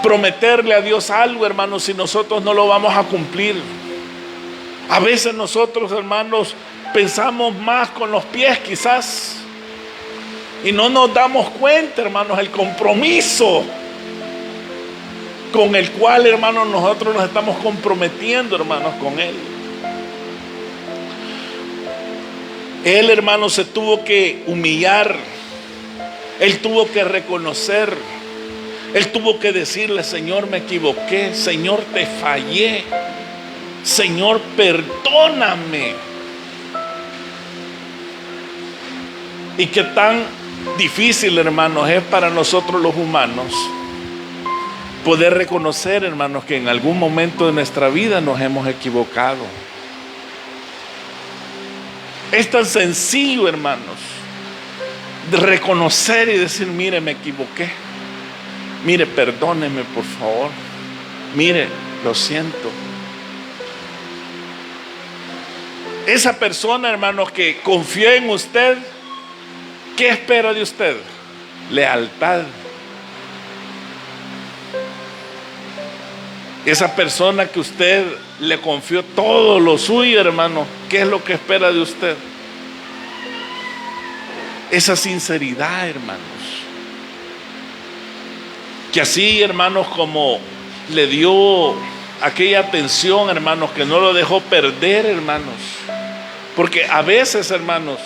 prometerle a Dios algo, hermanos, si nosotros no lo vamos a cumplir. A veces nosotros, hermanos, pensamos más con los pies quizás y no nos damos cuenta, hermanos, el compromiso con el cual, hermanos, nosotros nos estamos comprometiendo, hermanos, con Él. Él, hermanos, se tuvo que humillar. Él tuvo que reconocer. Él tuvo que decirle: Señor, me equivoqué. Señor, te fallé. Señor, perdóname. Y qué tan difícil, hermanos, es para nosotros los humanos poder reconocer, hermanos, que en algún momento de nuestra vida nos hemos equivocado. Es tan sencillo, hermanos, de reconocer y decir: mire, me equivoqué. Mire, perdóneme, por favor. Mire, lo siento. Esa persona, hermanos, que confió en usted, ¿qué espera de usted? Lealtad. Esa persona que usted le confió todo lo suyo, hermano, ¿qué es lo que espera de usted? Esa sinceridad, hermanos. Que así, hermanos, como le dio aquella atención, hermanos, que no lo dejó perder, hermanos. Porque a veces, hermanos,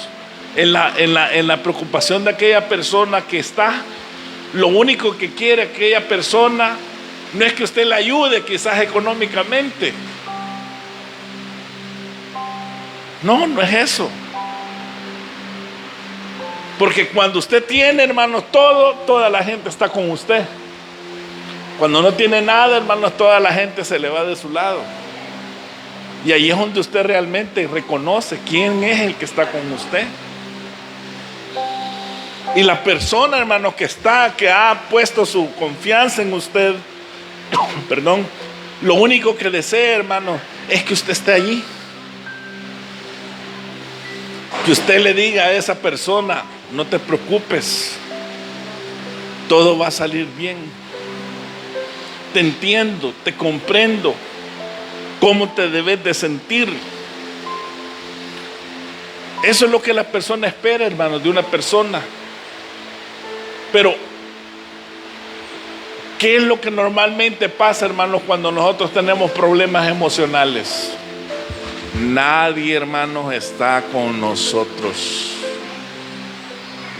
en la preocupación de aquella persona que está, lo único que quiere aquella persona no es que usted le ayude quizás económicamente. No, no es eso. Porque cuando usted tiene, hermanos, todo, toda la gente está con usted. Cuando no tiene nada, hermanos, toda la gente se le va de su lado. Y ahí es donde usted realmente reconoce quién es el que está con usted. Y la persona, hermanos, que ha puesto su confianza en usted, perdón, lo único que desea, hermano, es que usted esté allí. Que usted le diga a esa persona: no te preocupes, todo va a salir bien. Te entiendo, te comprendo cómo te debes de sentir. Eso es lo que la persona espera, hermano, de una persona. Pero ¿qué es lo que normalmente pasa, hermanos, cuando nosotros tenemos problemas emocionales? Nadie, hermanos, está con nosotros.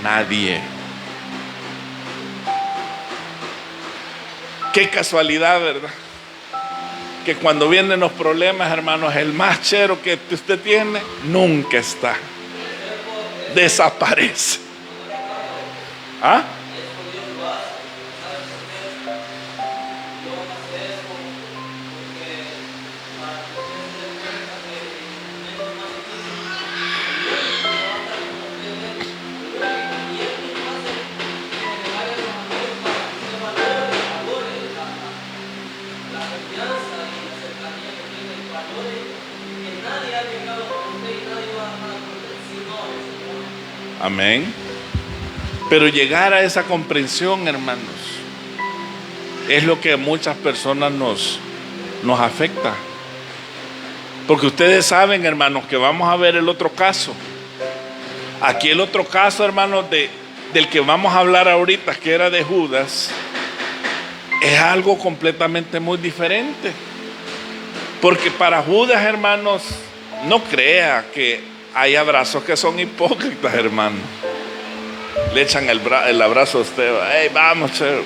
Nadie. Qué casualidad, ¿verdad? Que cuando vienen los problemas, hermanos, el más chero que usted tiene nunca está. Desaparece. ¿Ah? Amén. Pero llegar a esa comprensión, hermanos, es lo que a muchas personas nos afecta. Porque ustedes saben, hermanos, que vamos a ver el otro caso. Aquí el otro caso, hermanos, del que vamos a hablar ahorita, que era de Judas, es algo completamente muy diferente. Porque para Judas, hermanos, no crea que hay abrazos que son hipócritas, hermano. Le echan el abrazo a usted. Hey, vamos, chévere.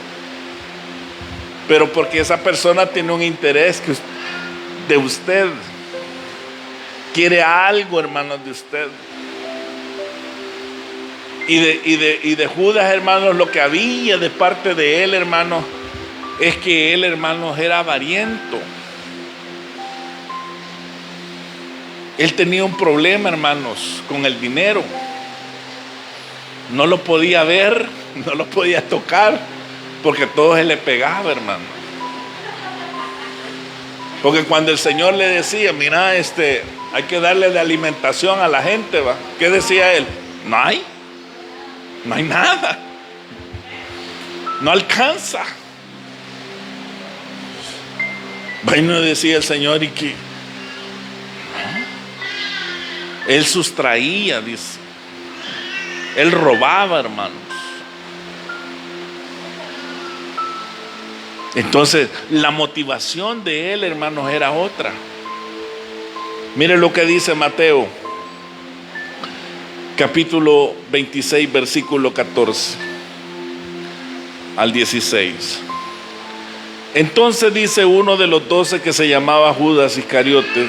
Pero porque esa persona tiene un interés de usted. Quiere algo, hermano, de usted. Y de Judas, hermanos, lo que había de parte de él, hermanos, es que él, hermanos, era avariento. Él tenía un problema, hermanos, con el dinero. No lo podía ver, no lo podía tocar, porque todo se le pegaba, hermano. Porque cuando el Señor le decía: mira, hay que darle de alimentación a la gente, ¿va? ¿Qué decía él? No hay nada. No alcanza. Bueno, decía el Señor, ¿y qué? Él sustraía, dice. Él robaba, hermanos. Entonces, la motivación de él, hermanos, era otra. Mire lo que dice Mateo, capítulo 26, versículo 14 al 16. Entonces dice uno de los 12, que se llamaba Judas Iscariote,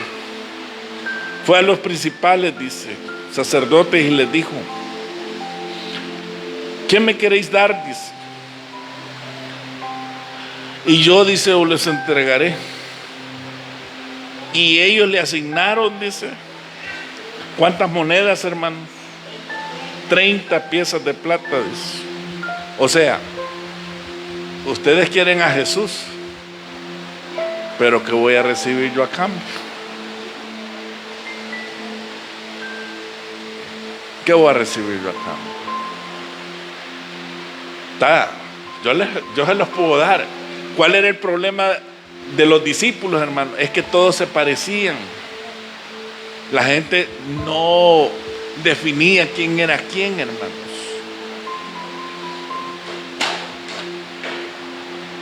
fue a los principales, dice, sacerdotes, y les dijo: ¿qué me queréis dar? Dice. Y yo, dice, os les entregaré. Y ellos le asignaron, dice, ¿cuántas monedas, hermano? 30 piezas de plata, dice. O sea, ustedes quieren a Jesús, pero ¿qué voy a recibir yo a cambio? ¿Qué voy a recibir yo a cambio? Yo se los puedo dar. ¿Cuál era el problema de los discípulos, hermano? Es que todos se parecían. La gente no definía quién era quién, hermanos.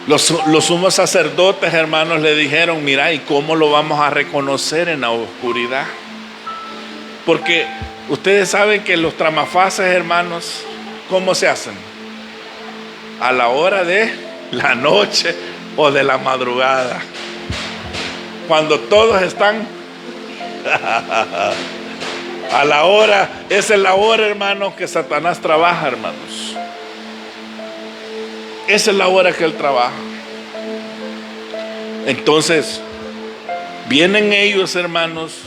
Los sumos sacerdotes, hermanos, le dijeron: mira, ¿y cómo lo vamos a reconocer en la oscuridad? Porque ustedes saben que los tramafases, hermanos, ¿cómo se hacen? A la hora de la noche o de la madrugada, cuando todos están a la hora. Esa es la hora, hermanos, que Satanás trabaja, hermanos. Esa es la hora que él trabaja. Entonces vienen ellos, hermanos,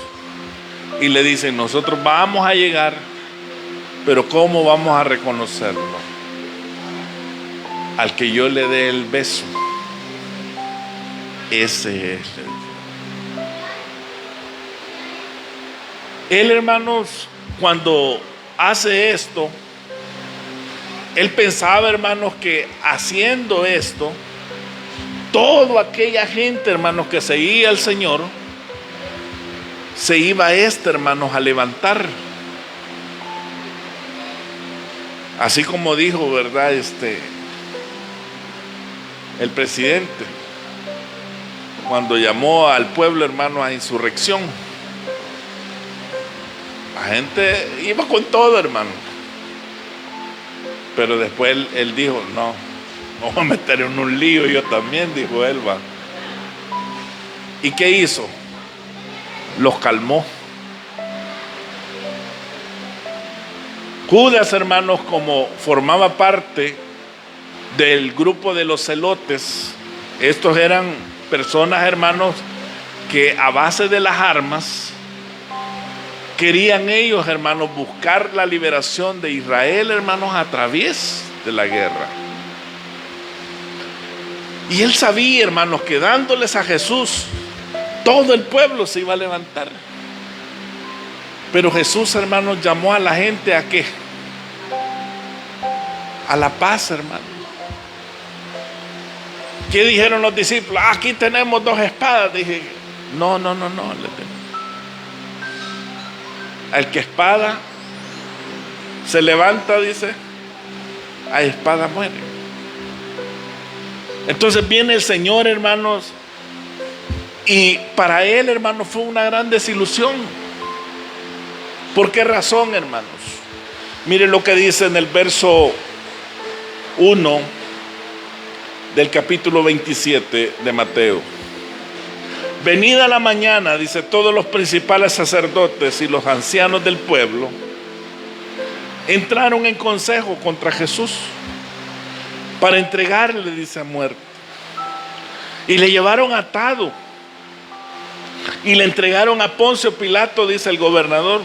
y le dicen: nosotros vamos a llegar, pero ¿cómo vamos a reconocerlo? Al que yo le dé el beso, ese es él, hermanos. Cuando hace esto, él pensaba, hermanos, que haciendo esto, toda aquella gente, hermanos, que seguía al Señor, se iba hermanos, a levantar. Así como dijo, ¿verdad? El presidente, cuando llamó al pueblo, hermano, a insurrección, la gente iba con todo, hermano. Pero después él dijo: no, vamos a meter en un lío yo también, dijo él, va. ¿Y qué hizo? Los calmó. Judas, hermanos, como formaba parte del grupo de los celotes, estos eran personas, hermanos, que a base de las armas querían ellos, hermanos, buscar la liberación de Israel, hermanos, a través de la guerra. Y él sabía, hermanos, que dándoles a Jesús, todo el pueblo se iba a levantar. Pero Jesús, hermanos, llamó a la gente ¿a qué? A la paz, hermanos. ¿Qué dijeron los discípulos? Aquí tenemos 2 espadas. Dije: no. Al que espada se levanta, dice, a espada muere. Entonces viene el Señor, hermanos, y para él, hermanos, fue una gran desilusión. ¿Por qué razón, hermanos? Miren lo que dice en el verso 1 del capítulo 27 de Mateo. Venida la mañana, dice, todos los principales sacerdotes y los ancianos del pueblo entraron en consejo contra Jesús para entregarle, dice, a muerte. Y le llevaron atado y le entregaron a Poncio Pilato, dice el gobernador.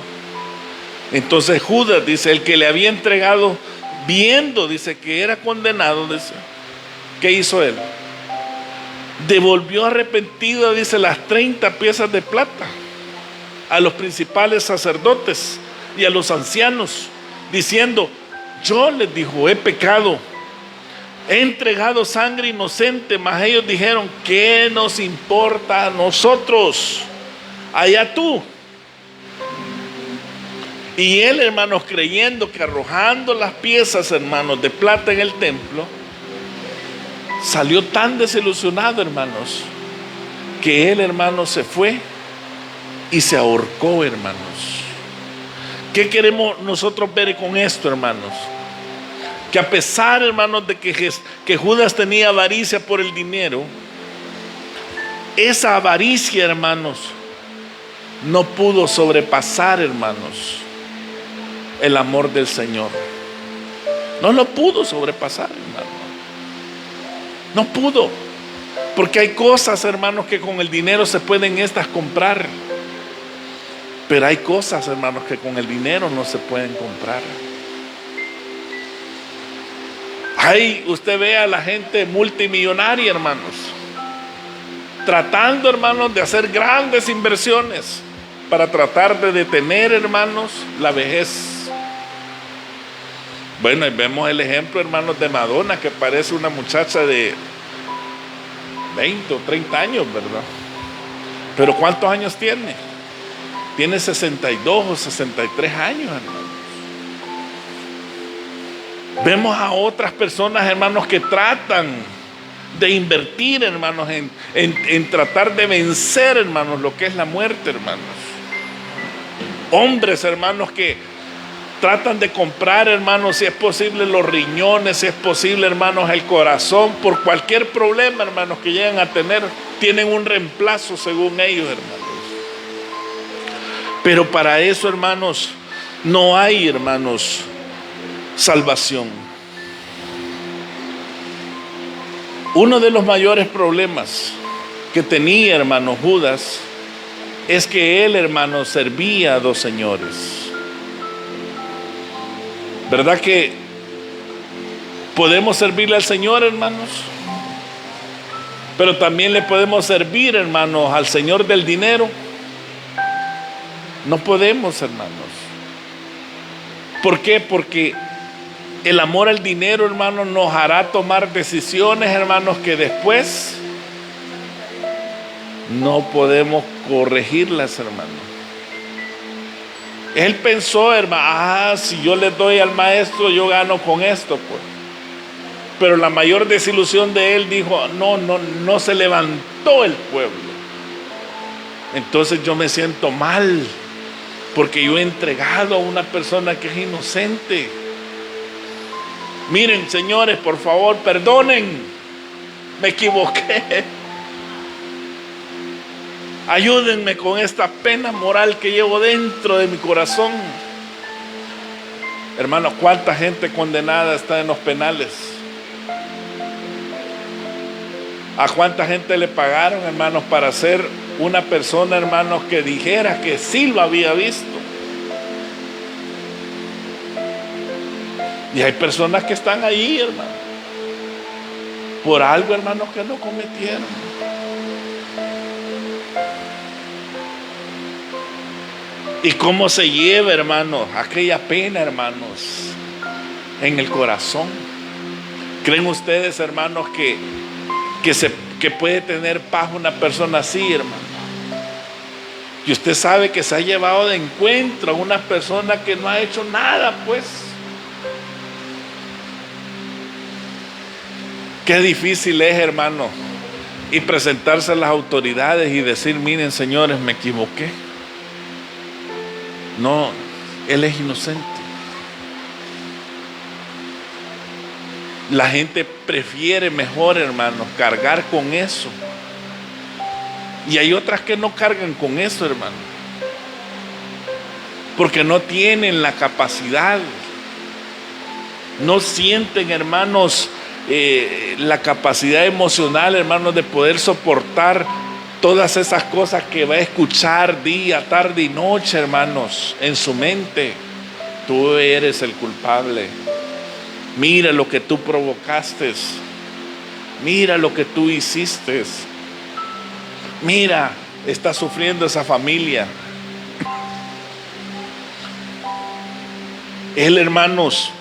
Entonces Judas, dice, el que le había entregado, viendo, dice, que era condenado, dice, ¿qué hizo él? Devolvió arrepentido, dice, las 30 piezas de plata a los principales sacerdotes y a los ancianos, diciendo: yo les dijo, he pecado, he entregado sangre inocente. Mas ellos dijeron: ¿qué nos importa a nosotros? Allá tú. Y él, hermanos, creyendo que arrojando las piezas, hermanos, de plata en el templo, salió tan desilusionado, hermanos, que él, hermanos, se fue y se ahorcó, hermanos. ¿Qué queremos nosotros ver con esto, hermanos? Que a pesar, hermanos, de que Judas tenía avaricia por el dinero, esa avaricia, hermanos, no pudo sobrepasar, hermanos, el amor del Señor. No lo pudo sobrepasar, hermano. No pudo. Porque hay cosas, hermanos, que con el dinero se pueden comprar. Pero hay cosas, hermanos, que con el dinero no se pueden comprar. Usted ve a la gente multimillonaria, hermanos, tratando, hermanos, de hacer grandes inversiones para tratar de detener, hermanos, la vejez. Bueno, y vemos el ejemplo, hermanos, de Madonna, que parece una muchacha de 20 o 30 años, ¿verdad? Pero ¿cuántos años tiene? Tiene 62 o 63 años, hermanos. Vemos a otras personas, hermanos, que tratan de invertir, hermanos, en tratar de vencer, hermanos, lo que es la muerte, hermanos. Hombres, hermanos, que tratan de comprar, hermanos, si es posible los riñones, si es posible, hermanos, el corazón, por cualquier problema, hermanos, que llegan a tener, tienen un reemplazo según ellos, hermanos. Pero para eso, hermanos, no hay, hermanos, salvación. Uno de los mayores problemas que tenía, hermano, Judas es que él, hermano, servía a dos señores. ¿Verdad que podemos servirle al Señor, hermanos? Pero también le podemos servir, hermanos, al Señor del dinero. No podemos, hermanos. ¿Por qué? Porque el amor al dinero, hermanos, nos hará tomar decisiones, hermanos, que después no podemos corregirlas, hermanos. Él pensó, hermano, si yo le doy al maestro, yo gano con esto, pues. Pero la mayor desilusión de él dijo, no se levantó el pueblo. Entonces yo me siento mal, porque yo he entregado a una persona que es inocente. Miren, señores, por favor, perdonen, me equivoqué. Ayúdenme con esta pena moral que llevo dentro de mi corazón. Hermanos, ¿cuánta gente condenada está en los penales? ¿A cuánta gente le pagaron, hermanos, para ser una persona, hermanos, que dijera que sí lo había visto? Y hay personas que están ahí, hermanos, por algo, hermanos, que no cometieron. ¿Y cómo se lleva, hermanos, aquella pena, hermanos, en el corazón? ¿Creen ustedes, hermanos, que puede tener paz una persona así, hermano? Y usted sabe que se ha llevado de encuentro a una persona que no ha hecho nada, pues. Qué difícil es, hermano, y presentarse a las autoridades y decir, miren, señores, me equivoqué. No, él es inocente. La gente prefiere mejor, hermanos, cargar con eso. Y hay otras que no cargan con eso, hermano, porque no tienen la capacidad. No sienten, hermanos, la capacidad emocional, hermanos, de poder soportar todas esas cosas que va a escuchar día, tarde y noche, hermanos, en su mente. Tú eres el culpable. Mira lo que tú provocaste. Mira lo que tú hiciste. Mira, está sufriendo esa familia. Él, hermanos,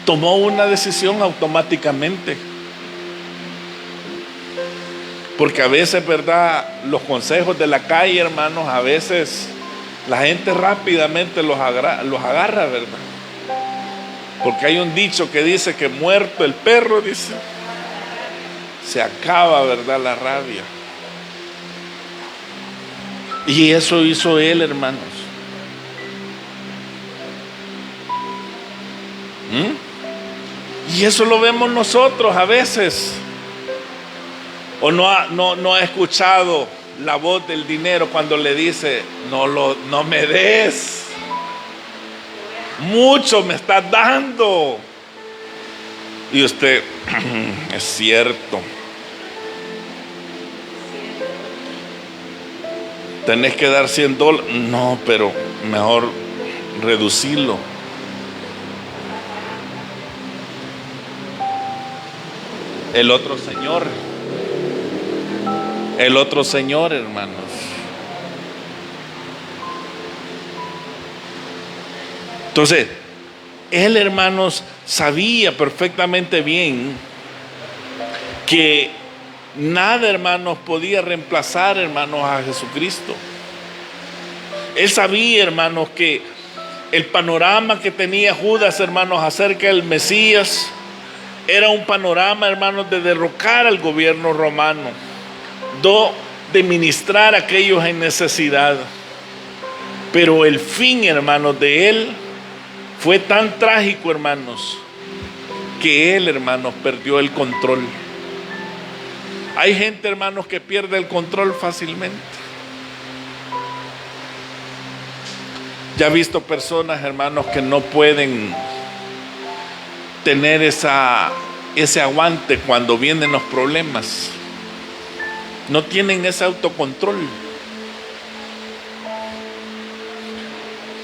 tomó una decisión automáticamente. Porque a veces, ¿verdad?, los consejos de la calle, hermanos, a veces la gente rápidamente los agarra, ¿verdad? Porque hay un dicho que dice que muerto el perro, dice, se acaba, ¿verdad?, la rabia. Y eso hizo él, hermanos. Y eso lo vemos nosotros a veces. ¿O no ha escuchado la voz del dinero cuando le dice, no me des? mucho me estás dando. Y usted, es cierto. Tenés que dar $100. No, pero mejor reducirlo. El otro señor, hermanos. Entonces, él, hermanos, sabía perfectamente bien que nada, hermanos, podía reemplazar, hermanos, a Jesucristo. Él sabía, hermanos, que el panorama que tenía Judas, hermanos, acerca del Mesías era un panorama, hermanos, de derrocar al gobierno romano, de ministrar a aquellos en necesidad. Pero el fin, hermanos, de él fue tan trágico, hermanos, que él, hermanos, perdió el control. Hay gente, hermanos, que pierde el control fácilmente. Ya he visto personas, hermanos, que no pueden tener ese aguante cuando vienen los problemas. No tienen ese autocontrol.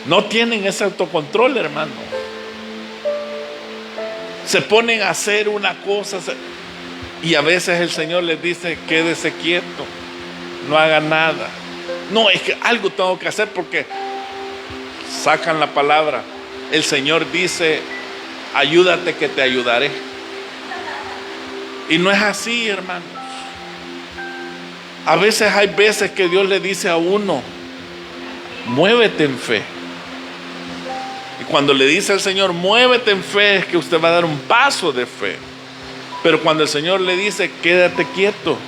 No tienen ese autocontrol, hermano. Se ponen a hacer una cosa y a veces el Señor les dice: quédese quieto, no haga nada. No, es que algo tengo que hacer, porque sacan la palabra. El Señor dice: ayúdate que te ayudaré. Y no es así, hermanos. A veces hay veces que Dios le dice a uno: muévete en fe. Y cuando le dice al Señor: muévete en fe, es que usted va a dar un paso de fe. Pero cuando el Señor le dice: quédate quieto,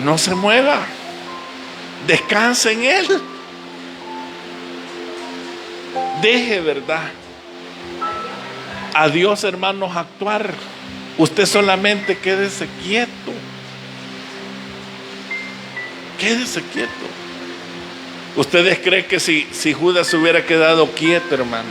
no se mueva, descanse en Él. Deje, ¿verdad?, a Dios, hermanos, actuar. Usted solamente quédese quieto. Quédese quieto. ¿Ustedes creen que si Judas se hubiera quedado quieto, hermanos,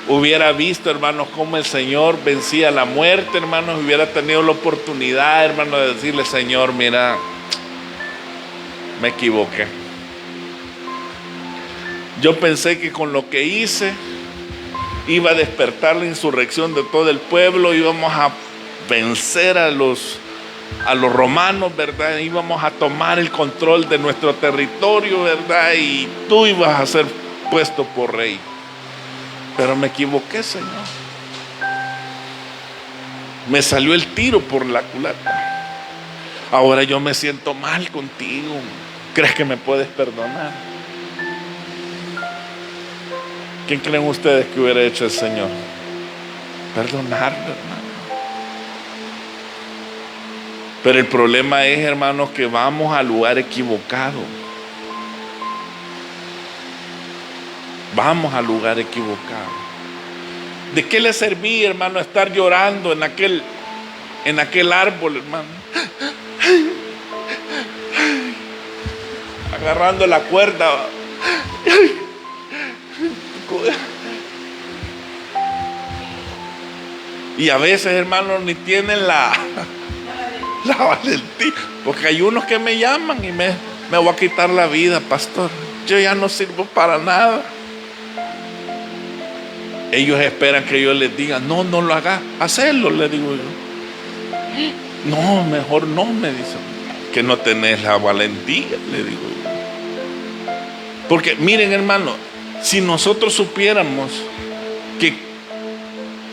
hubiera visto, hermanos, cómo el Señor vencía la muerte, hermanos? Hubiera tenido la oportunidad, hermanos, de decirle: Señor, mira, me equivoqué. Yo pensé que con lo que hice iba a despertar la insurrección de todo el pueblo, íbamos a vencer a los romanos, ¿verdad? Íbamos a tomar el control de nuestro territorio, ¿verdad? Y tú ibas a ser puesto por rey. Pero me equivoqué, Señor. Me salió el tiro por la culata. Ahora yo me siento mal contigo. ¿Crees que me puedes perdonar? ¿Quién creen ustedes que hubiera hecho el Señor? Perdonarlo, hermano. Pero el problema es, hermanos, que vamos al lugar equivocado. Vamos al lugar equivocado. ¿De qué le servía, hermano, estar llorando en aquel árbol, hermano? Agarrando la cuerda. Y a veces, hermanos, ni tienen la valentía. Porque hay unos que me llaman y me voy a quitar la vida, pastor. Yo ya no sirvo para nada. Ellos esperan que yo les diga: no lo haga, hacerlo, le digo yo. No, mejor no, me dicen. Que no tenés la valentía, le digo yo. Porque miren, hermano, si nosotros supiéramos que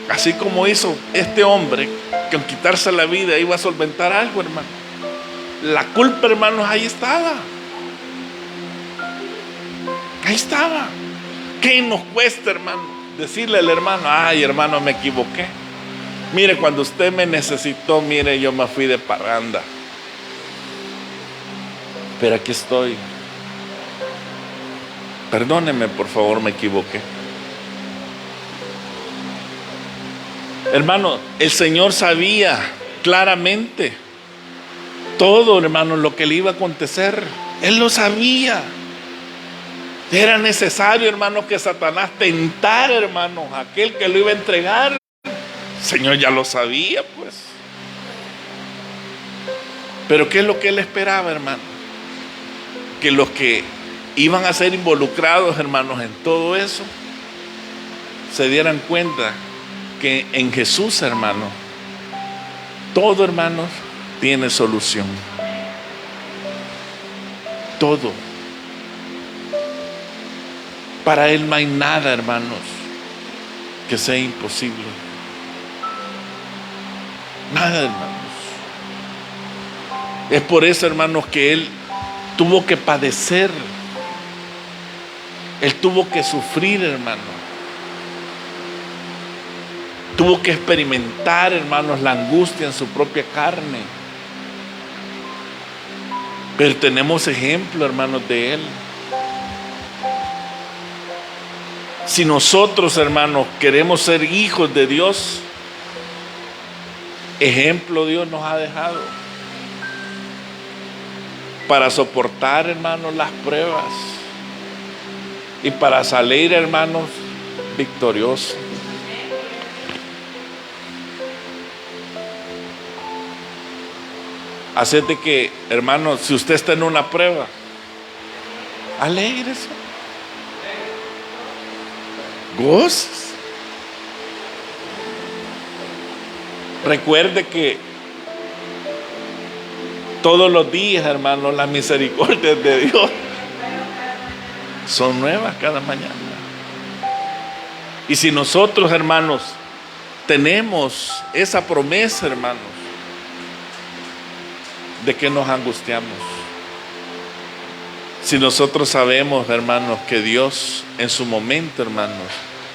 así como hizo este hombre, que al quitarse la vida iba a solventar algo, hermano, la culpa, hermanos, ahí estaba. Ahí estaba. ¿Qué nos cuesta, hermano, decirle al hermano: ay, hermano, me equivoqué? Mire, cuando usted me necesitó, mire, yo me fui de parranda, pero aquí estoy. Perdóneme, por favor, me equivoqué. Hermano, el Señor sabía claramente todo, hermano, lo que le iba a acontecer. Él lo sabía. Era necesario, hermanos, que Satanás tentara, hermanos, a aquel que lo iba a entregar. El Señor ya lo sabía, pues. Pero ¿qué es lo que él esperaba, hermano? Que los que iban a ser involucrados, hermanos, en todo eso, se dieran cuenta que en Jesús, hermanos, todo, hermanos, tiene solución. Todo. Para Él no hay nada, hermanos, que sea imposible. Nada, hermanos. Es por eso, hermanos, que Él tuvo que padecer. Él tuvo que sufrir, hermanos. Tuvo que experimentar, hermanos, la angustia en su propia carne. Pero tenemos ejemplo, hermanos, de Él. Si nosotros, hermanos, queremos ser hijos de Dios, ejemplo Dios nos ha dejado para soportar, hermanos, las pruebas y para salir, hermanos, victoriosos. Así de que, hermanos, si usted está en una prueba, alégrese, goces. Recuerde que todos los días, hermanos, las misericordias de Dios son nuevas cada mañana. Y si nosotros, hermanos, tenemos esa promesa, hermanos, ¿de qué nos angustiamos? Si nosotros sabemos, hermanos, que Dios en su momento, hermanos,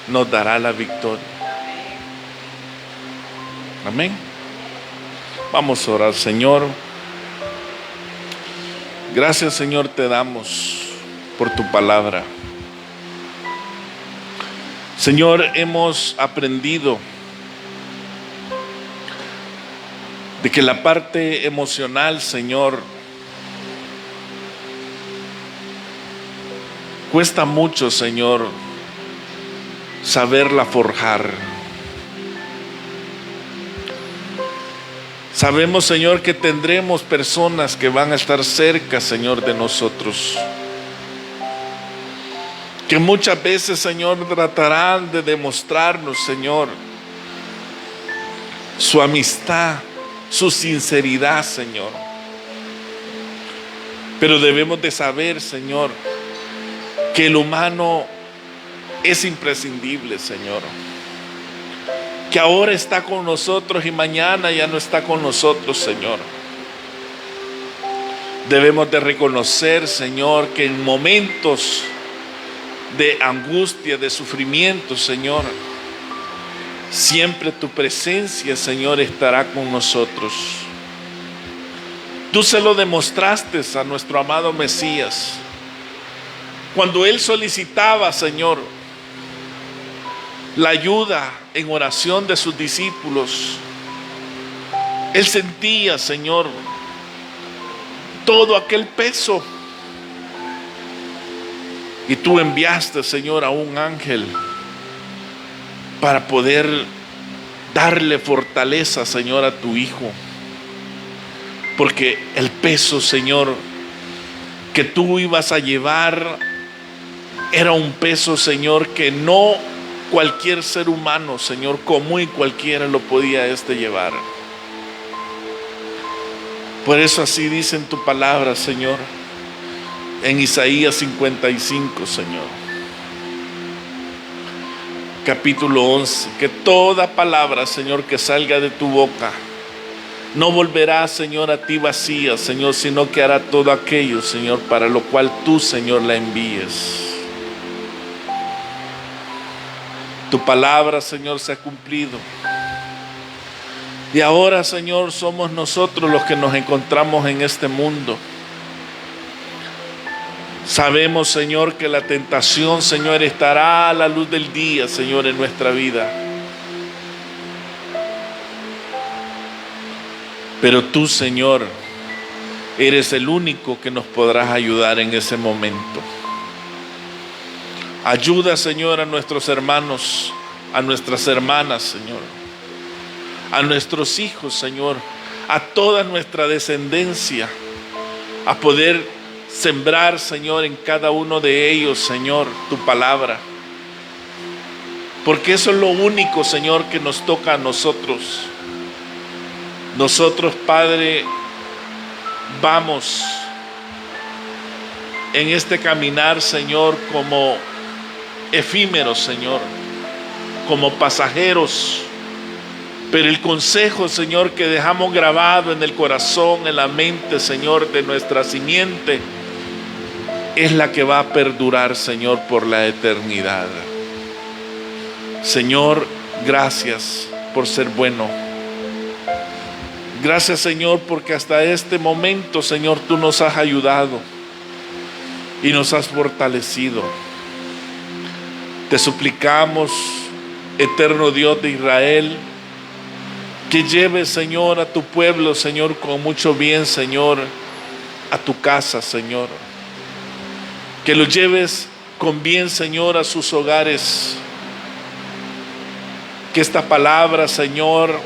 nos dará la victoria. Amén. Vamos a orar. Señor, gracias, Señor, te damos por tu palabra. Señor, hemos aprendido de que la parte emocional, Señor, cuesta mucho, Señor, saberla forjar. Sabemos, Señor, que tendremos personas que van a estar cerca, Señor, de nosotros, que muchas veces, Señor, tratarán de demostrarnos, Señor, su amistad, su sinceridad, Señor. Pero debemos de saber, Señor, que el humano es imprescindible, Señor. Que ahora está con nosotros y mañana ya no está con nosotros, Señor. Debemos de reconocer, Señor, que en momentos de angustia, de sufrimiento, Señor, siempre tu presencia, Señor, estará con nosotros. Tú se lo demostraste a nuestro amado Mesías. Cuando Él solicitaba, Señor, la ayuda en oración de sus discípulos, Él sentía, Señor, todo aquel peso. Y tú enviaste, Señor, a un ángel para poder darle fortaleza, Señor, a tu Hijo. Porque el peso, Señor, que tú ibas a llevar era un peso, Señor, que no cualquier ser humano, Señor, común y cualquiera lo podía llevar. Por eso así dice en tu palabra, Señor, en Isaías 55, Señor, capítulo 11, que toda palabra, Señor, que salga de tu boca no volverá, Señor, a ti vacía, Señor, sino que hará todo aquello, Señor, para lo cual tú, Señor, la envíes. Tu palabra, Señor, se ha cumplido. Y ahora, Señor, somos nosotros los que nos encontramos en este mundo. Sabemos, Señor, que la tentación, Señor, estará a la luz del día, Señor, en nuestra vida. Pero tú, Señor, Eres el único que nos podrás ayudar en ese momento. Ayuda, Señor, a nuestros hermanos, a nuestras hermanas, Señor, a nuestros hijos, Señor, a toda nuestra descendencia, a poder sembrar, Señor, en cada uno de ellos, Señor, tu palabra. Porque eso es lo único, Señor, que nos toca a nosotros. Nosotros, Padre, vamos en este caminar, Señor, como efímeros, Señor, como pasajeros. Pero el consejo, Señor, que dejamos grabado en el corazón, en la mente, Señor, de nuestra simiente, es la que va a perdurar, Señor, por la eternidad. Señor, gracias por ser bueno. Gracias, Señor, porque hasta este momento, Señor, tú nos has ayudado y nos has fortalecido. Te suplicamos, eterno Dios de Israel, que lleves, Señor, a tu pueblo, Señor, con mucho bien, Señor, a tu casa, Señor. Que los lleves con bien, Señor, a sus hogares. Que esta palabra, Señor,